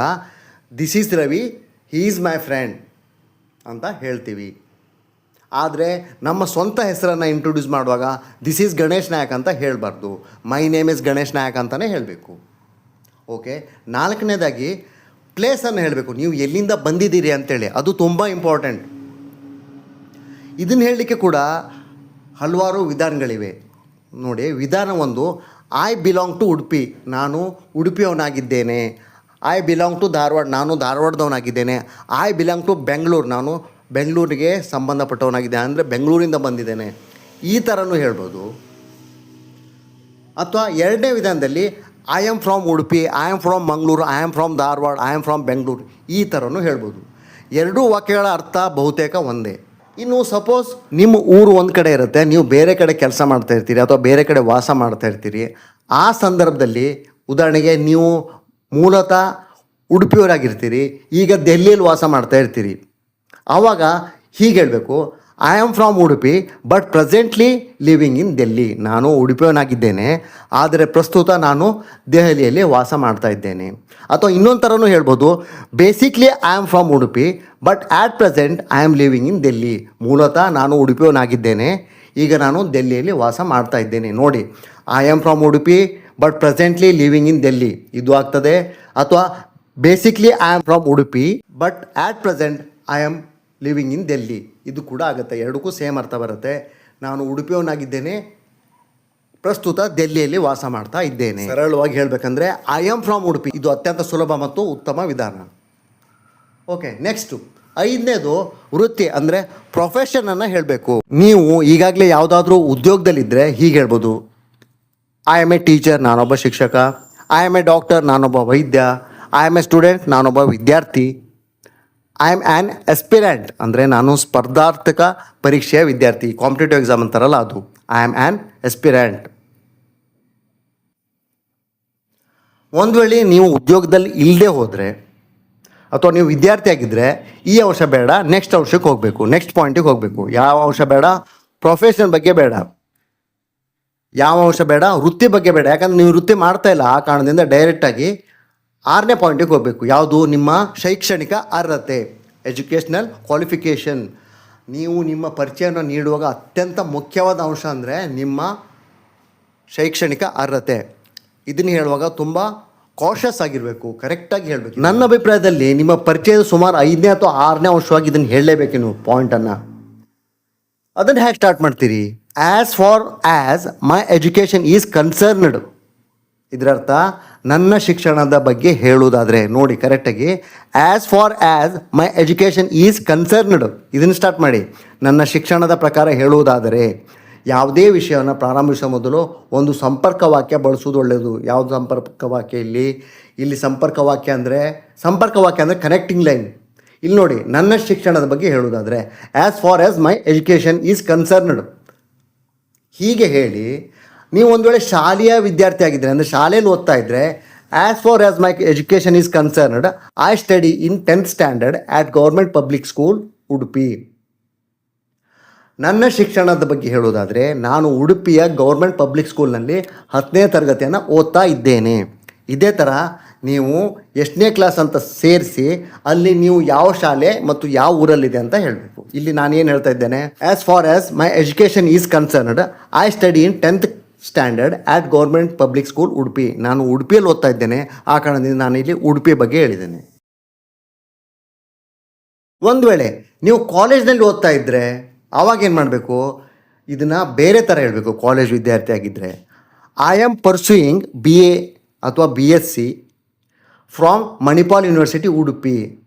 this is Ravi, he is my friend ಅಂತ ಹೇಳ್ತೀವಿ. ಆದರೆ ನಮ್ಮ ಸ್ವಂತ ಹೆಸರನ್ನು ಇಂಟ್ರೊಡ್ಯೂಸ್ ಮಾಡುವಾಗ ದಿಸ್ ಈಸ್ ಗಣೇಶ್ ನಾಯಕ್ ಅಂತ ಹೇಳಬಾರ್ದು, my name is Ganesh Nayak ಅಂತಲೇ ಹೇಳಬೇಕು. ಓಕೆ. ನಾಲ್ಕನೇದಾಗಿ ಪ್ಲೇಸನ್ನು ಹೇಳಬೇಕು. ನೀವು ಎಲ್ಲಿಂದ ಬಂದಿದ್ದೀರಿ ಅಂತೇಳಿ, ಅದು ತುಂಬ ಇಂಪಾರ್ಟೆಂಟ್. ಇದನ್ನು ಹೇಳಲಿಕ್ಕೆ ಕೂಡ ಹಲವಾರು ವಿಧಾನಗಳಿವೆ. ನೋಡಿ, ವಿಧಾನ ಒಂದು, ಐ ಬಿಲಾಂಗ್ ಟು ಉಡುಪಿ, ನಾನು ಉಡುಪಿಯವನಾಗಿದ್ದೇನೆ. ಐ ಬಿಲಾಂಗ್ ಟು ಧಾರವಾಡ, ನಾನು ಧಾರವಾಡದವನಾಗಿದ್ದೇನೆ. ಐ ಬಿಲಾಂಗ್ ಟು ಬೆಂಗಳೂರು, ನಾನು ಬೆಂಗಳೂರಿಗೆ ಸಂಬಂಧಪಟ್ಟವನಾಗಿದ್ದೇನೆ, ಅಂದರೆ ಬೆಂಗಳೂರಿಂದ ಬಂದಿದ್ದೇನೆ. ಈ ಥರನೂ ಹೇಳ್ಬೋದು. ಅಥವಾ ಎರಡನೇ ವಿಧಾನದಲ್ಲಿ I am from Udupi, I am from Mangaluru, I am from Dharwad, I am from Bengaluru, ಈ ಥರನೂ ಹೇಳ್ಬೋದು. ಎರಡೂ ವಾಕ್ಯಗಳ ಅರ್ಥ ಬಹುತೇಕ ಒಂದೇ. ಇನ್ನು ಸಪೋಸ್ ನಿಮ್ಮ ಊರು ಒಂದು ಕಡೆ ಇರುತ್ತೆ, ನೀವು ಬೇರೆ ಕಡೆ ಕೆಲಸ ಮಾಡ್ತಾ ಇರ್ತೀರಿ ಅಥವಾ ಬೇರೆ ಕಡೆ ವಾಸ ಮಾಡ್ತಾ ಇರ್ತೀರಿ. ಆ ಸಂದರ್ಭದಲ್ಲಿ ಉದಾಹರಣೆಗೆ ನೀವು ಮೂಲತಃ ಉಡುಪಿಯವರಾಗಿರ್ತೀರಿ, ಈಗ ದೆಹಲಿಯಲ್ಲಿ ವಾಸ ಮಾಡ್ತಾ ಇರ್ತೀರಿ. ಆವಾಗ ಹೀಗೆ ಹೇಳಬೇಕು, I am from Udupi but presently living in Delhi. ನಾನು ಉಡುಪಿಯವನಾಗಿದ್ದೇನೆ, ಆದರೆ ಪ್ರಸ್ತುತ ನಾನು ದೆಹಲಿಯಲ್ಲಿ ವಾಸ ಮಾಡ್ತಾ ಇದ್ದೇನೆ. ಅಥವಾ ಇನ್ನೊಂದು ಥರನೂ ಹೇಳ್ಬೋದು, basically I am from Udupi but at present I am living in Delhi. ಮೂಲತಃ ನಾನು ಉಡುಪಿಯವನಾಗಿದ್ದೇನೆ, ಈಗ ನಾನು ದೆಲ್ಲಿಯಲ್ಲಿ ವಾಸ ಮಾಡ್ತಾ ಇದ್ದೇನೆ. ನೋಡಿ, I am from Udupi but presently living in Delhi, ಇದು ಆಗ್ತದೆ. ಅಥವಾ basically I am from Udupi but at present I am living in Delhi, ಇದು ಕೂಡ ಆಗುತ್ತೆ. ಎರಡಕ್ಕೂ ಸೇಮ್ ಅರ್ಥ ಬರುತ್ತೆ. ನಾನು ಉಡುಪಿಯವನಾಗಿದ್ದೇನೆ, ಪ್ರಸ್ತುತ ದೆಲ್ಲಿಯಲ್ಲಿ ವಾಸ ಮಾಡ್ತಾ ಇದ್ದೇನೆ. ಸರಳವಾಗಿ ಹೇಳಬೇಕಂದ್ರೆ ಐ ಆಮ್ ಫ್ರಾಮ್ ಉಡುಪಿ, ಇದು ಅತ್ಯಂತ ಸುಲಭ ಮತ್ತು ಉತ್ತಮ ವಿಧಾನ. ಓಕೆ, ನೆಕ್ಸ್ಟು ಐದನೇದು ವೃತ್ತಿ, ಅಂದರೆ ಪ್ರೊಫೆಷನನ್ನು ಹೇಳಬೇಕು. ನೀವು ಈಗಾಗಲೇ ಯಾವುದಾದ್ರೂ ಉದ್ಯೋಗದಲ್ಲಿದ್ದರೆ ಹೀಗೆ ಹೇಳ್ಬೋದು, ಐ ಆಮ್ ಎ ಟೀಚರ್, ನಾನೊಬ್ಬ ಶಿಕ್ಷಕ. ಐ ಆಮ್ ಎ ಡಾಕ್ಟರ್, ನಾನೊಬ್ಬ ವೈದ್ಯ. ಐ ಆಮ್ ಎ ಸ್ಟೂಡೆಂಟ್, ನಾನೊಬ್ಬ ವಿದ್ಯಾರ್ಥಿ. ಐ ಆಮ್ ಆ್ಯನ್ ಎಸ್ಪಿರೆಂಟ್, ಅಂದರೆ ನಾನು ಸ್ಪರ್ಧಾರ್ಥಕ ಪರೀಕ್ಷೆಯ ವಿದ್ಯಾರ್ಥಿ, ಕಾಂಪಿಟೇಟಿವ್ ಎಕ್ಸಾಮ್ ಅಂತಾರಲ್ಲ ಅದು. I am an aspirant. ಒಂದು ವೇಳೆ ನೀವು ಉದ್ಯೋಗದಲ್ಲಿ ಇಲ್ಲದೆ ಹೋದರೆ ಅಥವಾ ನೀವು ವಿದ್ಯಾರ್ಥಿ ಆಗಿದ್ದರೆ ಈ ಅಂಶ ಬೇಡ, ನೆಕ್ಸ್ಟ್ ಅಂಶಕ್ಕೆ ಹೋಗಬೇಕು, ನೆಕ್ಸ್ಟ್ ಪಾಯಿಂಟಿಗೆ ಹೋಗಬೇಕು. ಯಾವ ಅಂಶ ಬೇಡ? ಪ್ರೊಫೆಷನ್ ಬಗ್ಗೆ ಬೇಡ. ಯಾವ ಅಂಶ ಬೇಡ? ವೃತ್ತಿ ಬಗ್ಗೆ ಬೇಡ. ಯಾಕಂದರೆ ನೀವು ವೃತ್ತಿ ಮಾಡ್ತಾ ಇಲ್ಲ, ಆ ಕಾರಣದಿಂದ ಡೈರೆಕ್ಟಾಗಿ 6ನೇ ಪಾಯಿಂಟಿಗೆ ಹೋಗಬೇಕು. ಯಾವುದು? ನಿಮ್ಮ ಶೈಕ್ಷಣಿಕ ಅರ್ಹತೆ, ಎಜುಕೇಷ್ನಲ್ ಕ್ವಾಲಿಫಿಕೇಷನ್. ನೀವು ನಿಮ್ಮ ಪರಿಚಯವನ್ನು ನೀಡುವಾಗ ಅತ್ಯಂತ ಮುಖ್ಯವಾದ ಅಂಶ ಅಂದರೆ ನಿಮ್ಮ ಶೈಕ್ಷಣಿಕ ಅರ್ಹತೆ. ಇದನ್ನು ಹೇಳುವಾಗ ತುಂಬ ಕಾಷಸ್ ಆಗಿರಬೇಕು, ಕರೆಕ್ಟಾಗಿ ಹೇಳಬೇಕು. ನನ್ನ ಅಭಿಪ್ರಾಯದಲ್ಲಿ ನಿಮ್ಮ ಪರಿಚಯದ ಸುಮಾರು 5ನೇ ಅಥವಾ 6ನೇ ಅಂಶವಾಗಿ ಇದನ್ನು ಹೇಳಲೇಬೇಕು ನೀವು ಪಾಯಿಂಟನ್ನು. ಅದನ್ನು ಹೇಗೆ ಸ್ಟಾರ್ಟ್ ಮಾಡ್ತೀರಿ? As for as my education is concerned. ಇದರರ್ಥ ನನ್ನ ಶಿಕ್ಷಣದ ಬಗ್ಗೆ ಹೇಳುವುದಾದರೆ, ನೋಡಿ ಕರೆಕ್ಟಾಗಿ, as for as my education is concerned, ಇದನ್ನು ಸ್ಟಾರ್ಟ್ ಮಾಡಿ. ನನ್ನ ಶಿಕ್ಷಣದ ಪ್ರಕಾರ ಹೇಳುವುದಾದರೆ. ಯಾವುದೇ ವಿಷಯವನ್ನು ಪ್ರಾರಂಭಿಸುವ ಮೊದಲು ಒಂದು ಸಂಪರ್ಕ ವಾಕ್ಯ ಬಳಸುವುದು ಒಳ್ಳೆಯದು. ಯಾವುದು ಸಂಪರ್ಕ ವಾಕ್ಯ? ಇಲ್ಲಿ ಸಂಪರ್ಕ ವಾಕ್ಯ ಅಂದರೆ ಕನೆಕ್ಟಿಂಗ್ ಲೈನ್. ಇಲ್ಲಿ ನೋಡಿ, ನನ್ನ ಶಿಕ್ಷಣದ ಬಗ್ಗೆ ಹೇಳುವುದಾದರೆ as for as my education is concerned ಹೀಗೆ ಹೇಳಿ. ನೀವು ಒಂದು ವೇಳೆ ಶಾಲೆಯ ವಿದ್ಯಾರ್ಥಿ ಆಗಿದ್ದರೆ, ಅಂದರೆ ಶಾಲೆಯಲ್ಲಿ ಓದ್ತಾ ಇದ್ದರೆ, as for as my education is concerned I study in 10th standard at government public school Udupi. ನನ್ನ ಶಿಕ್ಷಣದ ಬಗ್ಗೆ ಹೇಳುವುದಾದರೆ, ನಾನು ಉಡುಪಿಯ ಗೌರ್ಮೆಂಟ್ ಪಬ್ಲಿಕ್ ಸ್ಕೂಲ್ನಲ್ಲಿ 10ನೇ ತರಗತಿಯನ್ನು ಓದ್ತಾ ಇದ್ದೇನೆ. ಇದೇ ಥರ ನೀವು ಎಷ್ಟನೇ ಕ್ಲಾಸ್ ಅಂತ ಸೇರಿಸಿ ಅಲ್ಲಿ ನೀವು ಯಾವ ಶಾಲೆ ಮತ್ತು ಯಾವ ಊರಲ್ಲಿದೆ ಅಂತ ಹೇಳಬೇಕು. ಇಲ್ಲಿ ನಾನು ಏನು ಹೇಳ್ತಾ ಇದ್ದೇನೆ, as for as my education is concerned I study in 10th standard at government public school Udupi. ನಾನು ಉಡುಪಿಯಲ್ಲಿ ಓದ್ತಾ ಇದ್ದೇನೆ, ಆ ಕಾರಣದಿಂದ ನಾನು ಇಲ್ಲಿ ಉಡುಪಿ ಬಗ್ಗೆ ಹೇಳಿದ್ದೇನೆ. ಒಂದು ವೇಳೆ ನೀವು ಕಾಲೇಜ್ನಲ್ಲಿ ಓದ್ತಾ ಇದ್ದರೆ ಆವಾಗ ಏನು ಮಾಡಬೇಕು? ಇದನ್ನು ಬೇರೆ ಥರ ಹೇಳಬೇಕು. ಕಾಲೇಜ್ ವಿದ್ಯಾರ್ಥಿ ಆಗಿದ್ದರೆ, ಐ ಆಮ್ ಪರ್ಸ್ಯೂಯಿಂಗ್ BA ಅಥವಾ BSc from Manipal university Udupi.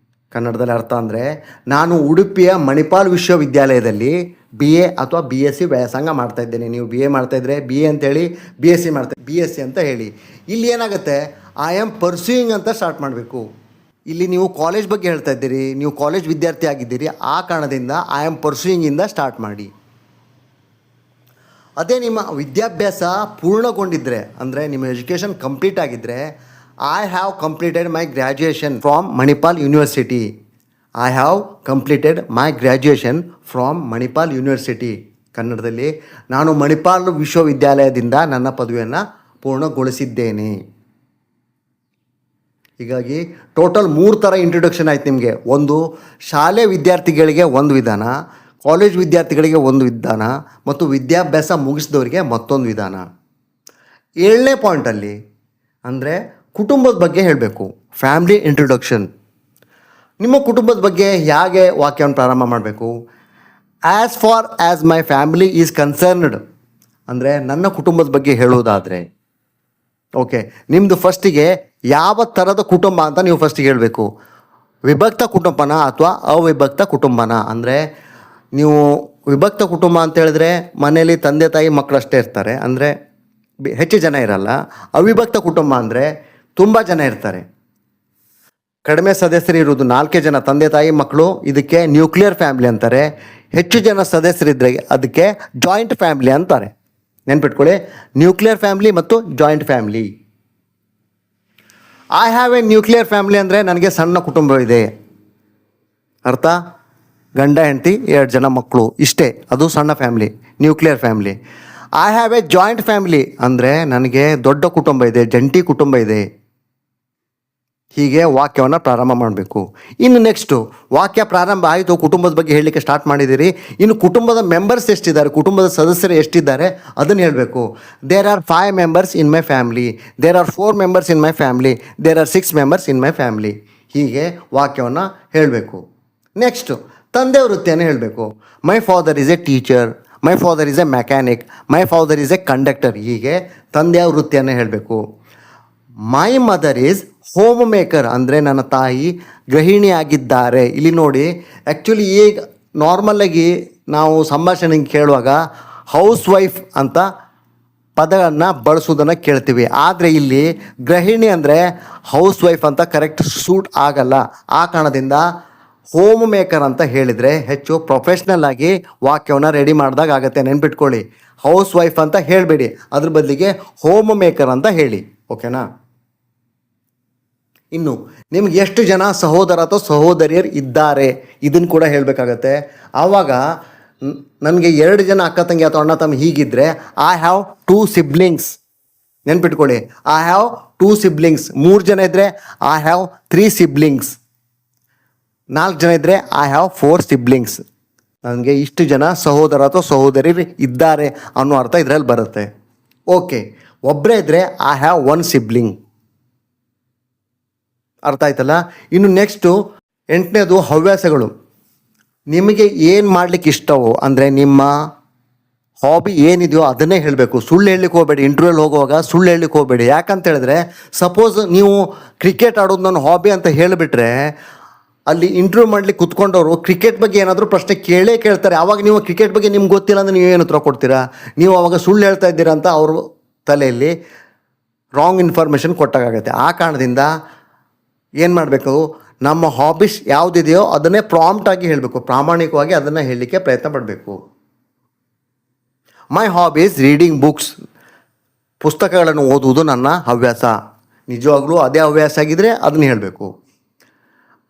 ಕನ್ನಡದಲ್ಲಿ ಅರ್ಥ ಅಂದರೆ ನಾನು ಉಡುಪಿಯ ಮಣಿಪಾಲ್ ವಿಶ್ವವಿದ್ಯಾಲಯದಲ್ಲಿ ಬಿ ಎ ಅಥವಾ ಬಿ ಎಸ್ ಸಿ ವ್ಯಾಸಂಗ ಮಾಡ್ತಾಯಿದ್ದೇನೆ. ನೀವು ಬಿ ಎ ಮಾಡ್ತಾಯಿದ್ರೆ ಬಿ ಎ ಅಂತೇಳಿ, B S C B S C ಅಂತ ಹೇಳಿ. ಇಲ್ಲಿ ಏನಾಗುತ್ತೆ, ಐ ಆಮ್ ಪರ್ಸ್ಯೂಯಿಂಗ್ ಅಂತ ಸ್ಟಾರ್ಟ್ ಮಾಡಬೇಕು. ಇಲ್ಲಿ ನೀವು ಕಾಲೇಜ್ ಬಗ್ಗೆ ಹೇಳ್ತಾ ಇದ್ದೀರಿ, ನೀವು ಕಾಲೇಜ್ ವಿದ್ಯಾರ್ಥಿ ಆಗಿದ್ದೀರಿ, ಆ ಕಾರಣದಿಂದ ಐ ಆಮ್ ಪರ್ಸ್ಯೂಯಿಂಗಿಂದ ಸ್ಟಾರ್ಟ್ ಮಾಡಿ. ಅದೇ ನಿಮ್ಮ ವಿದ್ಯಾಭ್ಯಾಸ ಪೂರ್ಣಗೊಂಡಿದ್ದರೆ, ಅಂದರೆ ನಿಮ್ಮ ಎಜುಕೇಷನ್ ಕಂಪ್ಲೀಟ್ ಆಗಿದ್ದರೆ, I have completed my graduation from Manipal university. I have completed my graduation from Manipal university. ಕನ್ನಡದಲ್ಲಿ ನಾನು ಮಣಿಪಾಲ್ ವಿಶ್ವವಿದ್ಯಾಲಯದಿಂದ ನನ್ನ ಪದವಿಯನ್ನು ಪೂರ್ಣಗೊಳಿಸಿದ್ದೇನೆ. ಹೀಗಾಗಿ ಟೋಟಲ್ 3 ಥರ ಇಂಟ್ರೊಡಕ್ಷನ್ ಆಯ್ತು ನಿಮಗೆ. ಒಂದು, ಶಾಲೆ ವಿದ್ಯಾರ್ಥಿಗಳಿಗೆ ಒಂದು ವಿಧಾನ, ಕಾಲೇಜ್ ವಿದ್ಯಾರ್ಥಿಗಳಿಗೆ ಒಂದು ವಿಧಾನ, ಮತ್ತು ವಿದ್ಯಾಭ್ಯಾಸ ಮುಗಿಸಿದವರಿಗೆ ಮತ್ತೊಂದು ವಿಧಾನ. 7ನೇ ಪಾಯಿಂಟಲ್ಲಿ ಅಂದರೆ ಕುಟುಂಬದ ಬಗ್ಗೆ ಹೇಳಬೇಕು. Family introduction. ನಿಮ್ಮ ಕುಟುಂಬದ ಬಗ್ಗೆ ಹೇಗೆ ವಾಕ್ಯವನ್ನು ಪ್ರಾರಂಭ ಮಾಡಬೇಕು? As for as my family is concerned. ಅಂದರೆ ನನ್ನ ಕುಟುಂಬದ ಬಗ್ಗೆ ಹೇಳೋದಾದರೆ, ಓಕೆ, ನಿಮ್ಮದು ಫಸ್ಟಿಗೆ ಯಾವ ಥರದ ಕುಟುಂಬ ಅಂತ ನೀವು ಫಸ್ಟಿಗೆ ಹೇಳಬೇಕು. ವಿಭಕ್ತ ಕುಟುಂಬನ ಅಥವಾ ಅವಿಭಕ್ತ ಕುಟುಂಬನ? ಅಂದರೆ ನೀವು ವಿಭಕ್ತ ಕುಟುಂಬ ಅಂತ ಹೇಳಿದ್ರೆ ಮನೆಯಲ್ಲಿ ತಂದೆ ತಾಯಿ ಮಕ್ಕಳಷ್ಟೇ ಇರ್ತಾರೆ, ಅಂದರೆ ಹೆಚ್ಚು ಜನ ಇರಲ್ಲ. ಅವಿಭಕ್ತ ಕುಟುಂಬ ಅಂದರೆ ತುಂಬ ಜನ ಇರ್ತಾರೆ, ಕಡಿಮೆ ಸದಸ್ಯರು ಇರುವುದು, 4 ಜನ ತಂದೆ ತಾಯಿ ಮಕ್ಕಳು, ಇದಕ್ಕೆ ನ್ಯೂಕ್ಲಿಯರ್ ಫ್ಯಾಮಿಲಿ ಅಂತಾರೆ. ಹೆಚ್ಚು ಜನ ಸದಸ್ಯರಿದ್ದರೆ ಅದಕ್ಕೆ ಜಾಯಿಂಟ್ ಫ್ಯಾಮಿಲಿ ಅಂತಾರೆ. ನೆನ್ಪಿಟ್ಕೊಳ್ಳಿ, ನ್ಯೂಕ್ಲಿಯರ್ ಫ್ಯಾಮಿಲಿ ಮತ್ತು joint family. I have A nuclear family ಅಂದರೆ ನನಗೆ ಸಣ್ಣ ಕುಟುಂಬ ಇದೆ, ಅರ್ಥ? ಗಂಡ ಹೆಂಡತಿ 2 ಜನ ಮಕ್ಕಳು ಇಷ್ಟೇ, ಅದು ಸಣ್ಣ family, nuclear family. I have A joint family ಅಂದರೆ ನನಗೆ ದೊಡ್ಡ ಕುಟುಂಬ ಇದೆ, ಜಂಟಿ ಕುಟುಂಬ ಇದೆ. ಹೀಗೆ ವಾಕ್ಯವನ್ನು ಪ್ರಾರಂಭ ಮಾಡಬೇಕು. ಇನ್ನು ನೆಕ್ಸ್ಟು ವಾಕ್ಯ ಪ್ರಾರಂಭ ಆಯಿತು, ಕುಟುಂಬದ ಬಗ್ಗೆ ಹೇಳಲಿಕ್ಕೆ ಸ್ಟಾರ್ಟ್ ಮಾಡಿದ್ದೀರಿ. ಇನ್ನು ಕುಟುಂಬದ ಮೆಂಬರ್ಸ್ ಎಷ್ಟಿದ್ದಾರೆ, ಕುಟುಂಬದ ಸದಸ್ಯರು ಎಷ್ಟಿದ್ದಾರೆ ಅದನ್ನು ಹೇಳಬೇಕು. There are 5 members in my family, there are 4 members in my family, there are 6 members in my family. ಹೀಗೆ ವಾಕ್ಯವನ್ನು ಹೇಳಬೇಕು. ನೆಕ್ಸ್ಟು ತಂದೆ ವೃತ್ತಿಯನ್ನು ಹೇಳಬೇಕು. My father is a teacher, my father is a mechanic, my father is a conductor. ಹೀಗೆ ತಂದೆಯ ವೃತ್ತಿಯನ್ನು ಹೇಳಬೇಕು. My mother is homemaker ಅಂದರೆ ನನ್ನ ತಾಯಿ ಗೃಹಿಣಿಯಾಗಿದ್ದಾರೆ. ಇಲ್ಲಿ ನೋಡಿ, ಆ್ಯಕ್ಚುಲಿ ಈಗ ನಾರ್ಮಲಾಗಿ ನಾವು ಸಂಭಾಷಣೆ ಕೇಳುವಾಗ ಹೌಸ್ ವೈಫ್ ಅಂತ ಪದವನ್ನು ಬಳಸೋದನ್ನು ಕೇಳ್ತೀವಿ. ಆದರೆ ಇಲ್ಲಿ ಗೃಹಿಣಿ ಅಂದರೆ ಹೌಸ್ ವೈಫ್ ಅಂತ ಕರೆಕ್ಟ್ ಸೂಟ್ ಆಗಲ್ಲ. ಆ ಕಾರಣದಿಂದ ಹೋಮ್ ಮೇಕರ್ ಅಂತ ಹೇಳಿದರೆ ಹೆಚ್ಚು ಪ್ರೊಫೆಷ್ನಲ್ ಆಗಿ ವಾಕ್ಯವನ್ನು ರೆಡಿ ಮಾಡಿದಾಗ ಆಗುತ್ತೆ. ನೆನ್ಪಿಟ್ಕೊಳ್ಳಿ, ಹೌಸ್ ವೈಫ್ ಅಂತ ಹೇಳಬೇಡಿ, ಅದ್ರ ಬದಲಿಗೆ ಹೋಮ್ ಮೇಕರ್ ಅಂತ ಹೇಳಿ. ಓಕೆನಾ? ಇನ್ನು ನಿಮ್ಗೆ ಎಷ್ಟು ಜನ ಸಹೋದರ ಅಥವಾ ಸಹೋದರಿಯರು ಇದ್ದಾರೆ ಇದನ್ನು ಕೂಡ ಹೇಳಬೇಕಾಗತ್ತೆ. ಆವಾಗ ನನಗೆ 2 ಜನ ಅಕ್ಕ ತಂಗಿ ಅಥವಾ ಅಣ್ಣ ತಮ್ಮ ಹೀಗಿದ್ದರೆ ಐ ಹ್ಯಾವ್ 2 ಸಿಬ್ಲಿಂಗ್ಸ್. ನೆನ್ಪಿಟ್ಕೊಳ್ಳಿ, ಐ ಹ್ಯಾವ್ 2 ಸಿಬ್ಲಿಂಗ್ಸ್. 3 ಜನ ಇದ್ದರೆ ಐ ಹ್ಯಾವ್ 3 ಸಿಬ್ಲಿಂಗ್ಸ್. 4 ಜನ ಇದ್ದರೆ ಐ ಹ್ಯಾವ್ 4 ಸಿಬ್ಲಿಂಗ್ಸ್. ನನಗೆ ಇಷ್ಟು ಜನ ಸಹೋದರ ಅಥವಾ ಸಹೋದರಿಯರು ಇದ್ದಾರೆ ಅನ್ನೋ ಅರ್ಥ ಇದರಲ್ಲಿ ಬರುತ್ತೆ. ಓಕೆ, ಒಬ್ಬರೇ ಇದ್ದರೆ ಐ ಹ್ಯಾವ್ 1 ಸಿಬ್ಲಿಂಗ್. ಅರ್ಥ ಆಯ್ತಲ್ಲ? ಇನ್ನು ನೆಕ್ಸ್ಟು 8ನೇದು ಹವ್ಯಾಸಗಳು. ನಿಮಗೆ ಏನು ಮಾಡಲಿಕ್ಕೆ ಇಷ್ಟವೋ, ಅಂದರೆ ನಿಮ್ಮ ಹಾಬಿ ಏನಿದೆಯೋ ಅದನ್ನೇ ಹೇಳಬೇಕು. ಸುಳ್ಳು ಹೇಳಲಿಕ್ಕೆ ಹೋಗಬೇಡಿ. ಇಂಟರ್ವ್ಯೂಲ್ಲಿ ಹೋಗುವಾಗ ಸುಳ್ಳು ಹೇಳಲಿಕ್ಕೆ ಹೋಗಬೇಡಿ. ಯಾಕಂತ ಹೇಳಿದ್ರೆ, ಸಪೋಸ್ ನೀವು ಕ್ರಿಕೆಟ್ ಆಡೋದು ನನ್ನ ಹಾಬಿ ಅಂತ ಹೇಳಿಬಿಟ್ರೆ ಅಲ್ಲಿ ಇಂಟರ್ವ್ಯೂ ಮಾಡ್ಲಿಕ್ಕೆ ಕುತ್ಕೊಂಡವರು ಕ್ರಿಕೆಟ್ ಬಗ್ಗೆ ಏನಾದರೂ ಪ್ರಶ್ನೆ ಕೇಳ್ತಾರೆ. ಆವಾಗ ನೀವು ಕ್ರಿಕೆಟ್ ಬಗ್ಗೆ ನಿಮ್ಗೆ ಗೊತ್ತಿಲ್ಲ ಅಂದರೆ ನೀವೇನು ಉತ್ತರ ಕೊಡ್ತೀರಾ? ನೀವು ಆವಾಗ ಸುಳ್ಳು ಹೇಳ್ತಾ ಇದ್ದೀರಾ ಅಂತ ಅವರು ತಲೆಯಲ್ಲಿ ರಾಂಗ್ ಇನ್ಫಾರ್ಮೇಷನ್ ಕೊಟ್ಟಾಗುತ್ತೆ. ಆ ಕಾರಣದಿಂದ ಏನು ಮಾಡಬೇಕು, ನಮ್ಮ ಹಾಬೀಸ್ ಯಾವುದಿದೆಯೋ ಅದನ್ನೇ ಪ್ರಾಂಪ್ಟಾಗಿ ಹೇಳಬೇಕು, ಪ್ರಾಮಾಣಿಕವಾಗಿ ಅದನ್ನು ಹೇಳಲಿಕ್ಕೆ ಪ್ರಯತ್ನ ಪಡಬೇಕು. ಮೈ ಹಾಬೀಸ್ ರೀಡಿಂಗ್ ಬುಕ್ಸ್. ಪುಸ್ತಕಗಳನ್ನು ಓದುವುದು ನನ್ನ ಹವ್ಯಾಸ. ನಿಜವಾಗ್ಲೂ ಅದೇ ಹವ್ಯಾಸ ಆಗಿದ್ದರೆ ಅದನ್ನು ಹೇಳಬೇಕು.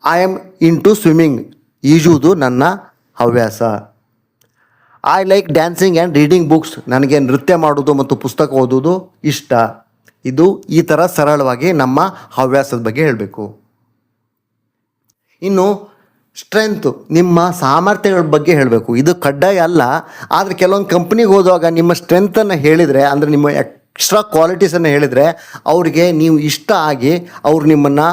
ಐ ಆಮ್ ಇನ್ ಟು ಸ್ವಿಮ್ಮಿಂಗ್. ಈಜುವುದು ನನ್ನ ಹವ್ಯಾಸ. I like dancing and reading books. ನನಗೆ ನೃತ್ಯ ಮಾಡೋದು ಮತ್ತು ಪುಸ್ತಕ ಓದೋದು ಇಷ್ಟ. ಇದು ಈ ಥರ ಸರಳವಾಗಿ ನಮ್ಮ ಹವ್ಯಾಸದ ಬಗ್ಗೆ ಹೇಳಬೇಕು. ಇನ್ನು ಸ್ಟ್ರೆಂತು, ನಿಮ್ಮ ಸಾಮರ್ಥ್ಯಗಳ ಬಗ್ಗೆ ಹೇಳಬೇಕು. ಇದು ಕಡ್ಡಾಯ ಅಲ್ಲ, ಆದರೆ ಕೆಲವೊಂದು ಕಂಪ್ನಿಗೆ ಹೋದಾಗ ನಿಮ್ಮ ಸ್ಟ್ರೆಂತನ್ನು ಹೇಳಿದರೆ, ಅಂದರೆ ನಿಮ್ಮ ಎಕ್ಸ್ಟ್ರಾ ಕ್ವಾಲಿಟೀಸನ್ನು ಹೇಳಿದರೆ ಅವರಿಗೆ ನೀವು ಇಷ್ಟ ಆಗಿ ಅವರು ನಿಮ್ಮನ್ನು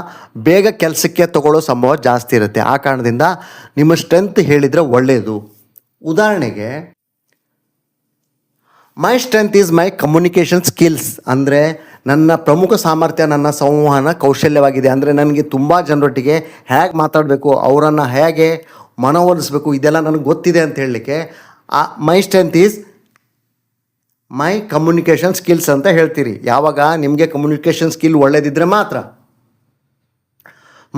ಬೇಗ ಕೆಲಸಕ್ಕೆ ತಗೊಳ್ಳೋ ಸಂಭವ ಜಾಸ್ತಿ ಇರುತ್ತೆ. ಆ ಕಾರಣದಿಂದ ನಿಮ್ಮ ಸ್ಟ್ರೆಂತ್ ಹೇಳಿದರೆ ಒಳ್ಳೆಯದು. ಉದಾಹರಣೆಗೆ, ಮೈ strength is my communication skills. ಅಂದರೆ ನನ್ನ ಪ್ರಮುಖ ಸಾಮರ್ಥ್ಯ ನನ್ನ ಸಂವಹನ ಕೌಶಲ್ಯವಾಗಿದೆ. ಅಂದರೆ ನನಗೆ ತುಂಬ ಜನರೊಟ್ಟಿಗೆ ಹೇಗೆ ಮಾತಾಡಬೇಕು, ಅವರನ್ನು ಹೇಗೆ ಮನವೊಲಿಸಬೇಕು, ಇದೆಲ್ಲ ನನಗೆ ಗೊತ್ತಿದೆ ಅಂತ ಹೇಳಲಿಕ್ಕೆ ಮೈ strength is my communication skills ಅಂತ ಹೇಳ್ತೀರಿ. ಯಾವಾಗ ನಿಮಗೆ ಕಮ್ಯುನಿಕೇಷನ್ ಸ್ಕಿಲ್ ಒಳ್ಳೆಯದಿದ್ದರೆ ಮಾತ್ರ.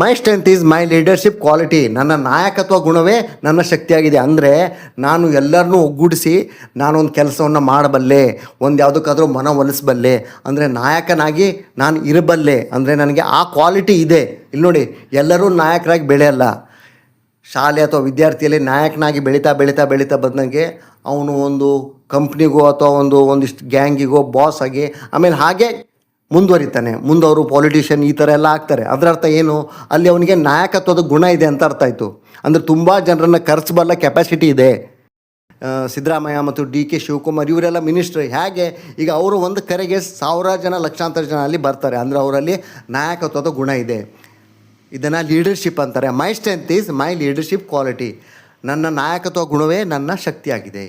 ಮೈ strength is my leadership quality. ನನ್ನ ನಾಯಕತ್ವ ಗುಣವೇ ನನ್ನ ಶಕ್ತಿಯಾಗಿದೆ. ಅಂದರೆ ನಾನು ಎಲ್ಲರನ್ನೂ ಒಗ್ಗೂಡಿಸಿ ನಾನೊಂದು ಕೆಲಸವನ್ನು ಮಾಡಬಲ್ಲೆ, ಒಂದು ಯಾವುದಕ್ಕಾದರೂ ಮನವೊಲಿಸಬಲ್ಲೆ, ಅಂದರೆ ನಾಯಕನಾಗಿ ನಾನು ಇರಬಲ್ಲೆ, ಅಂದರೆ ನನಗೆ ಆ ಕ್ವಾಲಿಟಿ ಇದೆ. ಇಲ್ಲಿ ನೋಡಿ, ಎಲ್ಲರೂ ನಾಯಕರಾಗಿ ಬೆಳೆಯಲ್ಲ. ಶಾಲೆ ಅಥವಾ ವಿದ್ಯಾರ್ಥಿಯಲ್ಲಿ ನಾಯಕನಾಗಿ ಬೆಳೀತಾ ಬೆಳೀತಾ ಬೆಳೀತಾ ಬಂದಂಗೆ ಅವನು ಒಂದು ಕಂಪ್ನಿಗೋ ಅಥವಾ ಒಂದಿಷ್ಟು ಗ್ಯಾಂಗಿಗೋ ಬಾಸ್ ಆಗಿ ಆಮೇಲೆ ಹಾಗೆ ಮುಂದುವರಿತಾನೆ. ಮುಂದವರು ಪಾಲಿಟಿಷಿಯನ್ ಈ ಥರ ಎಲ್ಲ ಆಗ್ತಾರೆ. ಅದರ ಅರ್ಥ ಏನು, ಅಲ್ಲಿ ಅವನಿಗೆ ನಾಯಕತ್ವದ ಗುಣ ಇದೆ ಅಂತ ಅರ್ಥ ಆಯಿತು. ಅಂದರೆ ತುಂಬ ಜನರನ್ನು ಕರೆಸಬಲ್ಲ ಕೆಪಾಸಿಟಿ ಇದೆ. ಸಿದ್ದರಾಮಯ್ಯ ಮತ್ತು DK ಶಿವಕುಮಾರ್ ಇವರೆಲ್ಲ ಮಿನಿಸ್ಟ್ರ್. ಹೇಗೆ ಈಗ ಅವರು ಒಂದು ಕರೆಗೆ 1000 ಜನ ಲಕ್ಷಾಂತರ ಜನ ಅಲ್ಲಿ ಬರ್ತಾರೆ. ಅಂದರೆ ಅವರಲ್ಲಿ ನಾಯಕತ್ವದ ಗುಣ ಇದೆ. ಇದನ್ನು ಲೀಡರ್ಶಿಪ್ ಅಂತಾರೆ. ಮೈ strength is my leadership quality. ನನ್ನ ನಾಯಕತ್ವ ಗುಣವೇ ನನ್ನ ಶಕ್ತಿಯಾಗಿದೆ.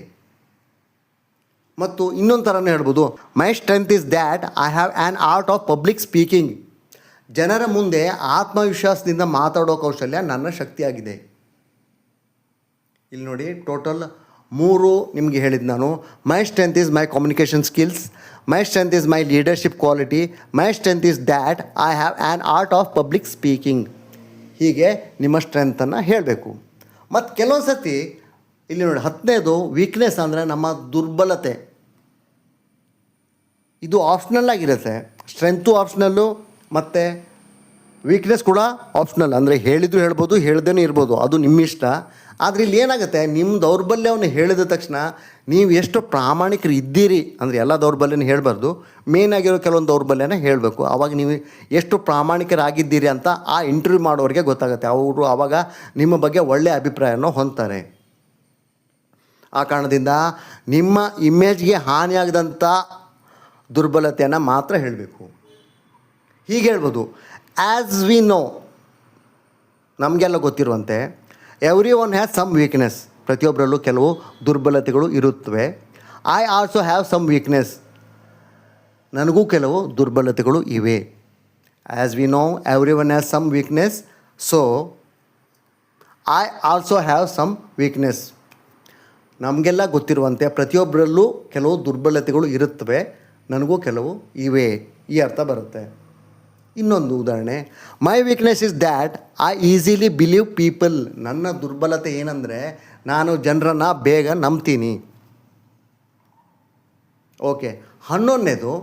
ಮತ್ತು ಇನ್ನೊಂದು ಥರನೇ ಹೇಳ್ಬೋದು, ಮೈ strength is that I have an art of public speaking. ಜನರ ಮುಂದೆ ಆತ್ಮವಿಶ್ವಾಸದಿಂದ ಮಾತಾಡೋ ಕೌಶಲ್ಯ ನನ್ನ ಶಕ್ತಿಯಾಗಿದೆ. ಇಲ್ಲಿ ನೋಡಿ, ಟೋಟಲ್ 3 ನಿಮಗೆ ಹೇಳಿದ್ದು ನಾನು. ಮೈ strength is my communication skills, my strength is my leadership quality, my strength is that I have an art of public speaking. ಹೀಗೆ ನಿಮ್ಮ ಸ್ಟ್ರೆಂತನ್ನು ಹೇಳಬೇಕು. ಮತ್ತು ಕೆಲವೊಂದು ಸತಿ ಇಲ್ಲಿ ನೋಡಿ, 10ನೇದು ವೀಕ್ನೆಸ್ ಅಂದರೆ ನಮ್ಮ ದುರ್ಬಲತೆ. ಇದು ಆಪ್ಷನಲ್ ಆಗಿರುತ್ತೆ. ಸ್ಟ್ರೆಂತು ಆಪ್ಷನಲ್ಲು ಮತ್ತು ವೀಕ್ನೆಸ್ ಕೂಡ ಆಪ್ಷನಲ್. ಅಂದರೆ ಹೇಳಿದ್ರು ಹೇಳ್ಬೋದು, ಹೇಳ್ದೇ ಇರ್ಬೋದು, ಅದು ನಿಮ್ಮ ಇಷ್ಟ. ಆದರೆ ಇಲ್ಲಿ ಏನಾಗುತ್ತೆ, ನಿಮ್ಮ ದೌರ್ಬಲ್ಯವನ್ನು ಹೇಳಿದ ತಕ್ಷಣ ನೀವು ಎಷ್ಟು ಪ್ರಾಮಾಣಿಕರು ಇದ್ದೀರಿ, ಅಂದರೆ ಎಲ್ಲ ದೌರ್ಬಲ್ಯನ ಹೇಳಬಾರ್ದು, ಮೇನ್ ಆಗಿರೋ ಕೆಲವೊಂದು ದೌರ್ಬಲ್ಯನ ಹೇಳಬೇಕು. ಆವಾಗ ನೀವು ಎಷ್ಟು ಪ್ರಾಮಾಣಿಕರಾಗಿದ್ದೀರಿ ಅಂತ ಆ ಇಂಟರ್ವ್ಯೂ ಮಾಡೋರಿಗೆ ಗೊತ್ತಾಗುತ್ತೆ. ಅವರು ಆವಾಗ ನಿಮ್ಮ ಬಗ್ಗೆ ಒಳ್ಳೆಯ ಅಭಿಪ್ರಾಯನ ಹೊಂದ್ತಾರೆ. ಆ ಕಾರಣದಿಂದ ನಿಮ್ಮ ಇಮೇಜ್ಗೆ ಹಾನಿಯಾಗದಂಥ ದುರ್ಬಲತೆಯನ್ನು ಮಾತ್ರ ಹೇಳಬೇಕು. ಹೀಗೆ ಹೇಳ್ಬೋದು, ಆ್ಯಸ್ ವಿ ನೋ, ನಮಗೆಲ್ಲ ಗೊತ್ತಿರುವಂತೆ everyone has some weakness. ಪ್ರತಿಯೊಬ್ಬರಲ್ಲೂ ಕೆಲವು ದುರ್ಬಲತೆಗಳು ಇರುತ್ತವೆ. I also have some weakness. ನನಗೂ ಕೆಲವು ದುರ್ಬಲತೆಗಳು ಇವೆ. As we know everyone has some weakness, so I also have some weakness. ನಮಗೆಲ್ಲ ಗೊತ್ತಿರುವಂತೆ ಪ್ರತಿಯೊಬ್ಬರಲ್ಲೂ ಕೆಲವು ದುರ್ಬಲತೆಗಳು ಇರುತ್ತವೆ, ನನಗೂ ಕೆಲವು ಇವೆ, ಈ ಅರ್ಥ ಬರುತ್ತೆ. ಇನ್ನೊಂದು ಉದಾಹರಣೆ, ಮೈ weakness is that I easily believe people. ನನ್ನ ದುರ್ಬಲತೆ ಏನಂದರೆ ನಾನು ಜನರನ್ನು ಬೇಗ ನಂಬ್ತೀನಿ. ಓಕೆ. 11ನೇದು,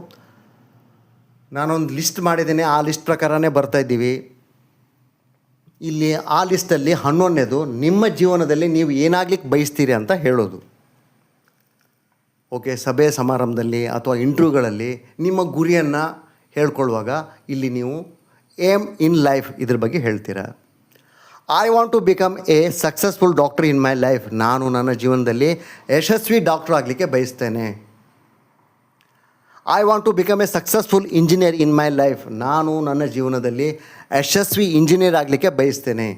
ನಾನೊಂದು ಲಿಸ್ಟ್ ಮಾಡಿದ್ದೀನಿ, ಆ ಲಿಸ್ಟ್ ಪ್ರಕಾರನೇ ಬರ್ತಾಯಿದ್ದೀವಿ. ಇಲ್ಲಿ ಆ ಲಿಸ್ಟಲ್ಲಿ 11ನೇದು, ನಿಮ್ಮ ಜೀವನದಲ್ಲಿ ನೀವು ಏನಾಗ್ಲಿಕ್ಕೆ ಬಯಸ್ತೀರಿ ಅಂತ ಹೇಳೋದು. ಓಕೆ. ಸಭೆ ಸಮಾರಂಭದಲ್ಲಿ ಅಥವಾ ಇಂಟರ್ವ್ಯೂಗಳಲ್ಲಿ ನಿಮ್ಮ ಗುರಿಯನ್ನು ಹೇಳ್ಕೊಳ್ಳುವಾಗ ಇಲ್ಲಿ ನೀವು ಏಮ್ ಇನ್ ಲೈಫ್ ಇದ್ರ ಬಗ್ಗೆ ಹೇಳ್ತೀರಾ. I want to become a successful doctor in my life. ನಾನು ನನ್ನ ಜೀವನದಲ್ಲಿ ಯಶಸ್ವಿ ಡಾಕ್ಟರ್ ಆಗಲಿಕ್ಕೆ ಬಯಸ್ತೇನೆ. I want to become a successful engineer in my life. ನಾನು ನನ್ನ ಜೀವನದಲ್ಲಿ ಯಶಸ್ವಿ ಇಂಜಿನಿಯರ್ ಆಗಲಿಕ್ಕೆ ಬಯಸ್ತೇನೆ.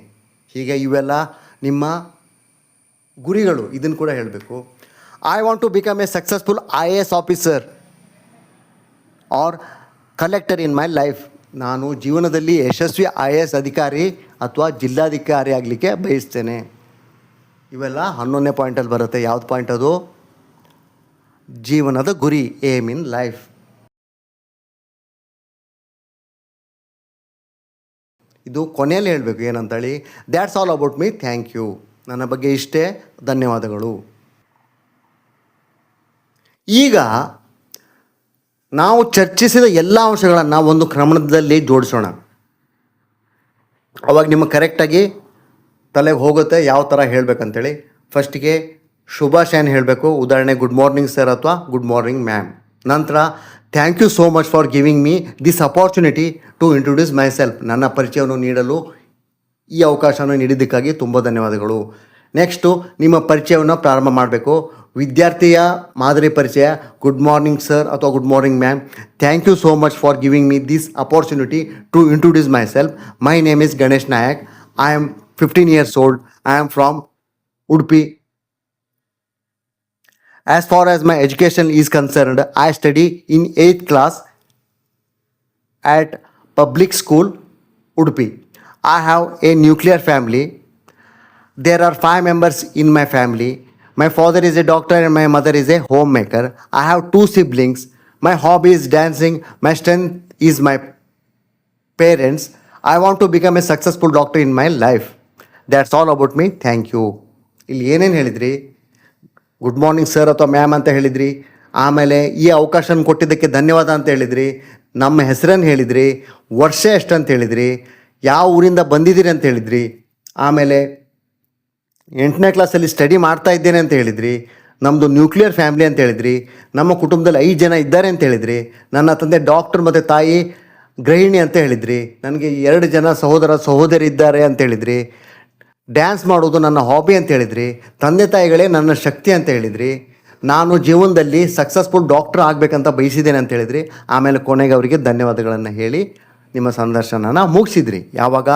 ಹೀಗೆ ಇವೆಲ್ಲ ನಿಮ್ಮ ಗುರಿಗಳು. ಇದನ್ನು ಕೂಡ ಹೇಳಬೇಕು. I want to become a successful IAS officer or collector in my life. ನಾನು ಜೀವನದಲ್ಲಿ ಯಶಸ್ವಿ IAS ಅಧಿಕಾರಿ ಅಥವಾ ಜಿಲ್ಲಾಧಿಕಾರಿ ಆಗಲಿಕ್ಕೆ ಬಯಸ್ತೇನೆ. ಇವೆಲ್ಲ 11ನೇ ಪಾಯಿಂಟಲ್ಲಿ ಬರುತ್ತೆ. ಯಾವ್ದು ಪಾಯಿಂಟ್ ಅದು? ಜೀವನದ ಗುರಿ, ಏಮ್ ಇನ್ ಲೈಫ್. ಇದು ಕೊನೆಯಲ್ಲಿ ಹೇಳಬೇಕು ಏನಂತೇಳಿ. That's all about me, thank you. ನನ್ನ ಬಗ್ಗೆ ಇಷ್ಟೇ, ಧನ್ಯವಾದಗಳು. ಈಗ ನಾವು ಚರ್ಚಿಸಿದ ಎಲ್ಲ ಅಂಶಗಳನ್ನು ಒಂದು ಕ್ರಮದಲ್ಲಿ ಜೋಡಿಸೋಣ. ಅವಾಗ ನಿಮಗೆ ಕರೆಕ್ಟಾಗಿ ತಲೆಗೆ ಹೋಗುತ್ತೆ ಯಾವ ಥರ ಹೇಳಬೇಕಂತೇಳಿ. ಫಸ್ಟಿಗೆ ಶುಭಾಶಯನ ಹೇಳಬೇಕು. ಉದಾಹರಣೆ, ಗುಡ್ ಮಾರ್ನಿಂಗ್ ಸರ್ ಅಥವಾ ಗುಡ್ ಮಾರ್ನಿಂಗ್ ಮ್ಯಾಮ್. ನಂತರ thank you so much for giving me this opportunity to introduce myself. ನನ್ನ ಪರಿಚಯವನ್ನು ನೀಡಲು ಈ ಅವಕಾಶವನ್ನು ನೀಡಿದ್ದಕ್ಕಾಗಿ ತುಂಬ ಧನ್ಯವಾದಗಳು. ನೆಕ್ಸ್ಟು ನಿಮ್ಮ ಪರಿಚಯವನ್ನು ಪ್ರಾರಂಭ ಮಾಡಬೇಕು. ವಿದ್ಯಾರ್ಥಿಯ ಮಾದರಿ ಪರಿಚಯ, ಗುಡ್ ಮಾರ್ನಿಂಗ್ ಸರ್ ಅಥವಾ good morning ma'am. Thank you so much for giving me this opportunity to introduce myself. My name is Ganesh Nayak. I am 15 years old. I am from Udupi. As far as my education is concerned, I study in 8th class at public school, Udupi. I have a nuclear family. There are 5 members in my family. My father is a doctor and my mother is a homemaker. I have 2 siblings. My hobby is dancing. My strength is my parents. I want to become a successful doctor in my life. That's all about me. Thank you. ಇಲ್ಲಿ ಏನೇನು ಹೇಳಿದ್ರಿ? Good morning sir ಅಥವಾ ma'am ಅಂತ ಹೇಳಿದ್ರಿ. ಆಮೇಲೆ ಈ ಅವಕಾಶನ ಕೊಟ್ಟಿದ್ದಕ್ಕೆ ಧನ್ಯವಾದ ಅಂತ ಹೇಳಿದ್ರಿ. ನಮ್ಮ ಹೆಸರನ್ನು ಹೇಳಿದ್ರಿ. ವರ್ಷ ಎಷ್ಟು ಅಂತ ಹೇಳಿದ್ರಿ. ಯಾವ ಊರಿಂದ ಬಂದಿದ್ದೀರಿ ಅಂತ ಹೇಳಿದ್ರಿ. ಆಮೇಲೆ 8ನೇ ಕ್ಲಾಸಲ್ಲಿ ಸ್ಟಡಿ ಮಾಡ್ತಾ ಇದ್ದೇನೆ ಅಂತ ಹೇಳಿದ್ರಿ. ನಮ್ಮದು ನ್ಯೂಕ್ಲಿಯರ್ ಫ್ಯಾಮ್ಲಿ ಅಂತ ಹೇಳಿದ್ರಿ. ನಮ್ಮ ಕುಟುಂಬದಲ್ಲಿ 5 ಜನ ಇದ್ದಾರೆ ಅಂತ ಹೇಳಿದ್ರಿ. ನನ್ನ ತಂದೆ ಡಾಕ್ಟರ್ ಮತ್ತು ತಾಯಿ ಗೃಹಿಣಿ ಅಂತ ಹೇಳಿದ್ರಿ. ನನಗೆ 2 ಜನ ಸಹೋದರಿ ಇದ್ದಾರೆ ಅಂತ ಹೇಳಿದ್ರಿ. ಡ್ಯಾನ್ಸ್ ಮಾಡೋದು ನನ್ನ ಹಾಬಿ ಅಂತ ಹೇಳಿದ್ರಿ. ತಂದೆ ತಾಯಿಗಳೇ ನನ್ನ ಶಕ್ತಿ ಅಂತ ಹೇಳಿದ್ರಿ. ನಾನು ಜೀವನದಲ್ಲಿ ಸಕ್ಸಸ್ಫುಲ್ ಡಾಕ್ಟರ್ ಆಗಬೇಕಂತ ಬಯಸಿದ್ದೇನೆ ಅಂತ ಹೇಳಿದ್ರಿ. ಆಮೇಲೆ ಕೊನೆಗೆ ಅವರಿಗೆ ಧನ್ಯವಾದಗಳನ್ನು ಹೇಳಿ ನಿಮ್ಮ ಸಂದರ್ಶನನ ಮುಗಿಸಿದ್ರಿ. ಯಾವಾಗ?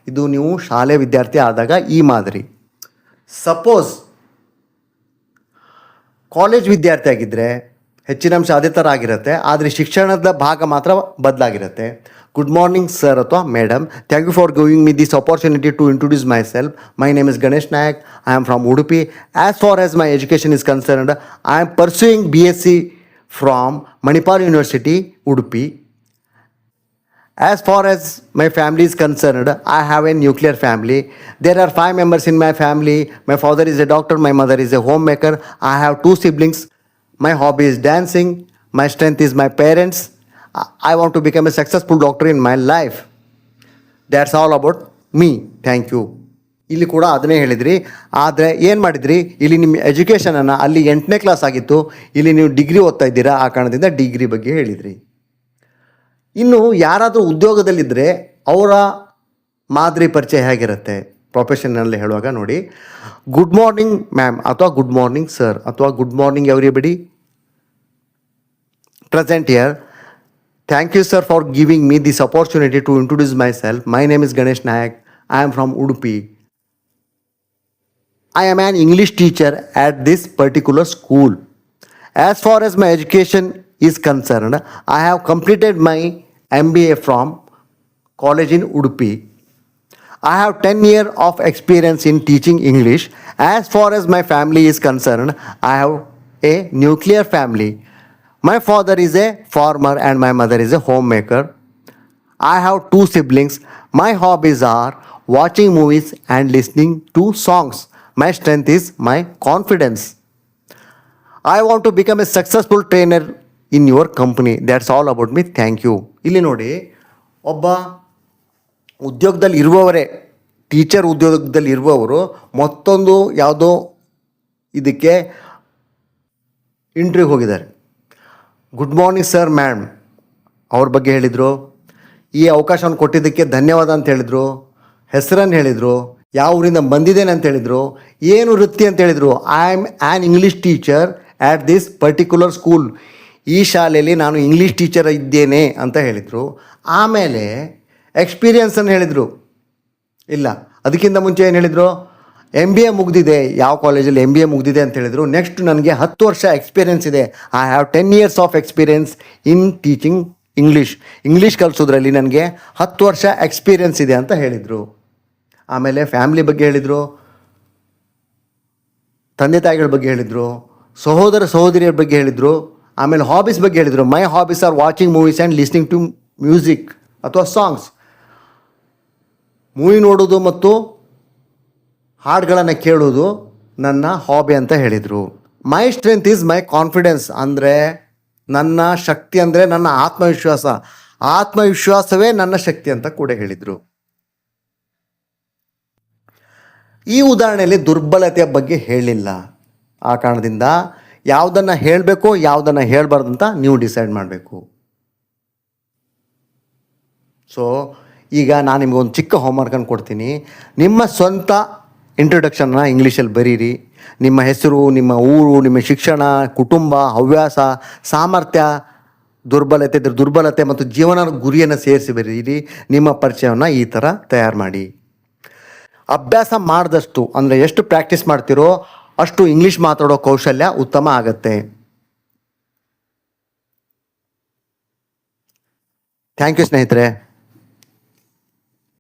ಇದು ನೀವು ಶಾಲೆ ವಿದ್ಯಾರ್ಥಿ ಆದಾಗ ಈ ಮಾದರಿ. ಸಪೋಸ್ ಕಾಲೇಜ್ ವಿದ್ಯಾರ್ಥಿ ಆಗಿದ್ದರೆ ಹೆಚ್ಚಿನ ಅಂಶ ಅದೇ ಥರ ಆಗಿರುತ್ತೆ, ಆದರೆ ಶಿಕ್ಷಣದ ಭಾಗ ಮಾತ್ರ ಬದಲಾಗಿರುತ್ತೆ. ಗುಡ್ ಮಾರ್ನಿಂಗ್ ಸರ್ ಅಥವಾ madam, thank you for giving me this opportunity to introduce myself. My name is Ganesh Nayak. I am from Udupi. As far as my education is concerned, I am pursuing BSc from Manipal university, Udupi. As far as my family is concerned, I have a nuclear family. There are 5 members in my family. My father is a doctor, my mother is a homemaker. I have 2 siblings. My hobby is dancing. My strength is my parents. I want to become a successful doctor in my life. That's all about me. Thank you. ಇಲ್ಲಿ ಕೂಡ ಅದನ್ನೇ ಹೇಳಿದ್ರಿ. ಆದರೆ ಏನು ಮಾಡಿದ್ರಿ, ಇಲ್ಲಿ ನಿಮ್ಮ ಎಜುಕೇಷನನ್ನು ಅಲ್ಲಿ 8ನೇ ಕ್ಲಾಸ್ ಆಗಿತ್ತು, ಇಲ್ಲಿ ನೀವು ಡಿಗ್ರಿ ಓದ್ತಾ ಇದ್ದೀರಾ, ಆ ಕಾರಣದಿಂದ ಡಿಗ್ರಿ ಬಗ್ಗೆ ಹೇಳಿದ್ರಿ. ಇನ್ನು ಯಾರಾದರೂ ಉದ್ಯೋಗದಲ್ಲಿದ್ದರೆ ಅವರ ಮಾದರಿ ಪರಿಚಯ ಹೇಗಿರುತ್ತೆ ಪ್ರೊಫೆಷನ್ನಲ್ಲಿ ಹೇಳುವಾಗ ನೋಡಿ. ಗುಡ್ ಮಾರ್ನಿಂಗ್ ಮ್ಯಾಮ್ ಅಥವಾ ಗುಡ್ ಮಾರ್ನಿಂಗ್ ಸರ್ ಅಥವಾ good morning everybody present here. Thank you sir for giving me this opportunity to introduce myself. My name is Ganesh Nayak. I am from Udupi. I am an English teacher at this particular school. As far as my education is concerned, I have completed my MBA from college in Udupi. I have 10 years of experience in teaching English. As far as my family is concerned, I have a nuclear family. My father is a farmer and my mother is a homemaker. I have 2 siblings. My hobbies are watching movies and listening to songs. My strength is my confidence. I want to become a successful trainer in your company. That's all about me. Thank you. ಇಲ್ಲಿ ನೋಡಿ, ಒಬ್ಬ ಉದ್ಯೋಗದಲ್ಲಿ ಇರುವವರೇ, teacher ಉದ್ಯೋಗದಲ್ಲಿ ಇರುವವರು ಮತ್ತೊಂದು ಯಾವುದೋ ಇದಕ್ಕೆ ಇಂಟರ್ವ್ಯೂಗೆ ಹೋಗಿದ್ದಾರೆ. ಗುಡ್ ಮಾರ್ನಿಂಗ್ ಸರ್ ಮ್ಯಾಮ್ ಅವ್ರ ಬಗ್ಗೆ ಹೇಳಿದರು. ಈ ಅವಕಾಶವನ್ನು ಕೊಟ್ಟಿದ್ದಕ್ಕೆ ಧನ್ಯವಾದ ಅಂತ ಹೇಳಿದರು. ಹೆಸರನ್ನು ಹೇಳಿದರು. ಯಾವ ಊರಿಂದ ಬಂದಿದ್ದೇನೆ ಅಂತ ಹೇಳಿದರು. ಏನು ವೃತ್ತಿ ಅಂತ ಹೇಳಿದರು. I am an English teacher at this particular school. ಈ ಶಾಲೆಯಲ್ಲಿ ನಾನು ಇಂಗ್ಲೀಷ್ ಟೀಚರ್ ಇದ್ದೇನೆ ಅಂತ ಹೇಳಿದರು. ಆಮೇಲೆ ಎಕ್ಸ್ಪೀರಿಯನ್ಸನ್ನು ಹೇಳಿದರು. ಇಲ್ಲ, ಅದಕ್ಕಿಂತ ಮುಂಚೆ ಏನು ಹೇಳಿದರು, MBA ಮುಗಿದಿದೆ, ಯಾವ ಕಾಲೇಜಲ್ಲಿ MBA ಮುಗಿದಿದೆ ಅಂತ ಹೇಳಿದರು. ನೆಕ್ಸ್ಟ್ ನನಗೆ 10 ವರ್ಷ ಎಕ್ಸ್ಪೀರಿಯೆನ್ಸ್ ಇದೆ. I have 10 years of experience in teaching English ಕಲಿಸೋದ್ರಲ್ಲಿ ನನಗೆ 10 ವರ್ಷ ಎಕ್ಸ್ಪೀರಿಯೆನ್ಸ್ ಇದೆ ಅಂತ ಹೇಳಿದರು. ಆಮೇಲೆ ಫ್ಯಾಮ್ಲಿ ಬಗ್ಗೆ ಹೇಳಿದರು, ತಂದೆ ತಾಯಿಗಳ ಬಗ್ಗೆ ಹೇಳಿದರು, ಸಹೋದರಿಯರ ಬಗ್ಗೆ ಹೇಳಿದರು. ಆಮೇಲೆ ಹಾಬೀಸ್ ಬಗ್ಗೆ ಹೇಳಿದರು. My hobbies are watching movies and listening to music ಅಥವಾ ಸಾಂಗ್ಸ್. ಮೂವಿ ನೋಡೋದು ಮತ್ತು ಹಾಡುಗಳನ್ನು ಕೇಳೋದು ನನ್ನ ಹಾಬಿ ಅಂತ ಹೇಳಿದರು. My strength is my confidence, ಅಂದರೆ ನನ್ನ ಶಕ್ತಿ ಅಂದರೆ ನನ್ನ ಆತ್ಮವಿಶ್ವಾಸವೇ ನನ್ನ ಶಕ್ತಿ ಅಂತ ಕೂಡ ಹೇಳಿದರು. ಈ ಉದಾಹರಣೆಯಲ್ಲಿ ದುರ್ಬಲತೆಯ ಬಗ್ಗೆ ಹೇಳಿಲ್ಲ. ಆ ಕಾರಣದಿಂದ ಯಾವುದನ್ನು ಹೇಳಬೇಕು ಯಾವುದನ್ನು ಹೇಳಬಾರ್ದು ಅಂತ ನೀವು ಡಿಸೈಡ್ ಮಾಡಬೇಕು. ಸೊ ಈಗ ನಾನು ನಿಮಗೊಂದು ಚಿಕ್ಕ ಹೋಮ್ವರ್ಕನ್ನು ಕೊಡ್ತೀನಿ. ನಿಮ್ಮ ಸ್ವಂತ ಇಂಟ್ರೊಡಕ್ಷನ್ನ ಇಂಗ್ಲೀಷಲ್ಲಿ ಬರೀರಿ. ನಿಮ್ಮ ಹೆಸರು, ನಿಮ್ಮ ಊರು, ನಿಮ್ಮ ಶಿಕ್ಷಣ, ಕುಟುಂಬ, ಹವ್ಯಾಸ, ಸಾಮರ್ಥ್ಯ, ದುರ್ಬಲತೆ ಮತ್ತು ಜೀವನ ಗುರಿಯನ್ನು ಸೇರಿಸಿ ಬರೀರಿ. ನಿಮ್ಮ ಪರಿಚಯವನ್ನು ಈ ಥರ ತಯಾರು ಮಾಡಿ. ಅಭ್ಯಾಸ ಮಾಡಿದಷ್ಟು, ಅಂದರೆ ಎಷ್ಟು ಪ್ರಾಕ್ಟೀಸ್ ಮಾಡ್ತೀರೋ ಅಷ್ಟು ಇಂಗ್ಲೀಷ್ ಮಾತಾಡೋ ಕೌಶಲ್ಯ ಉತ್ತಮ ಆಗುತ್ತೆ. ಥ್ಯಾಂಕ್ ಯು ಸ್ನೇಹಿತರೆ.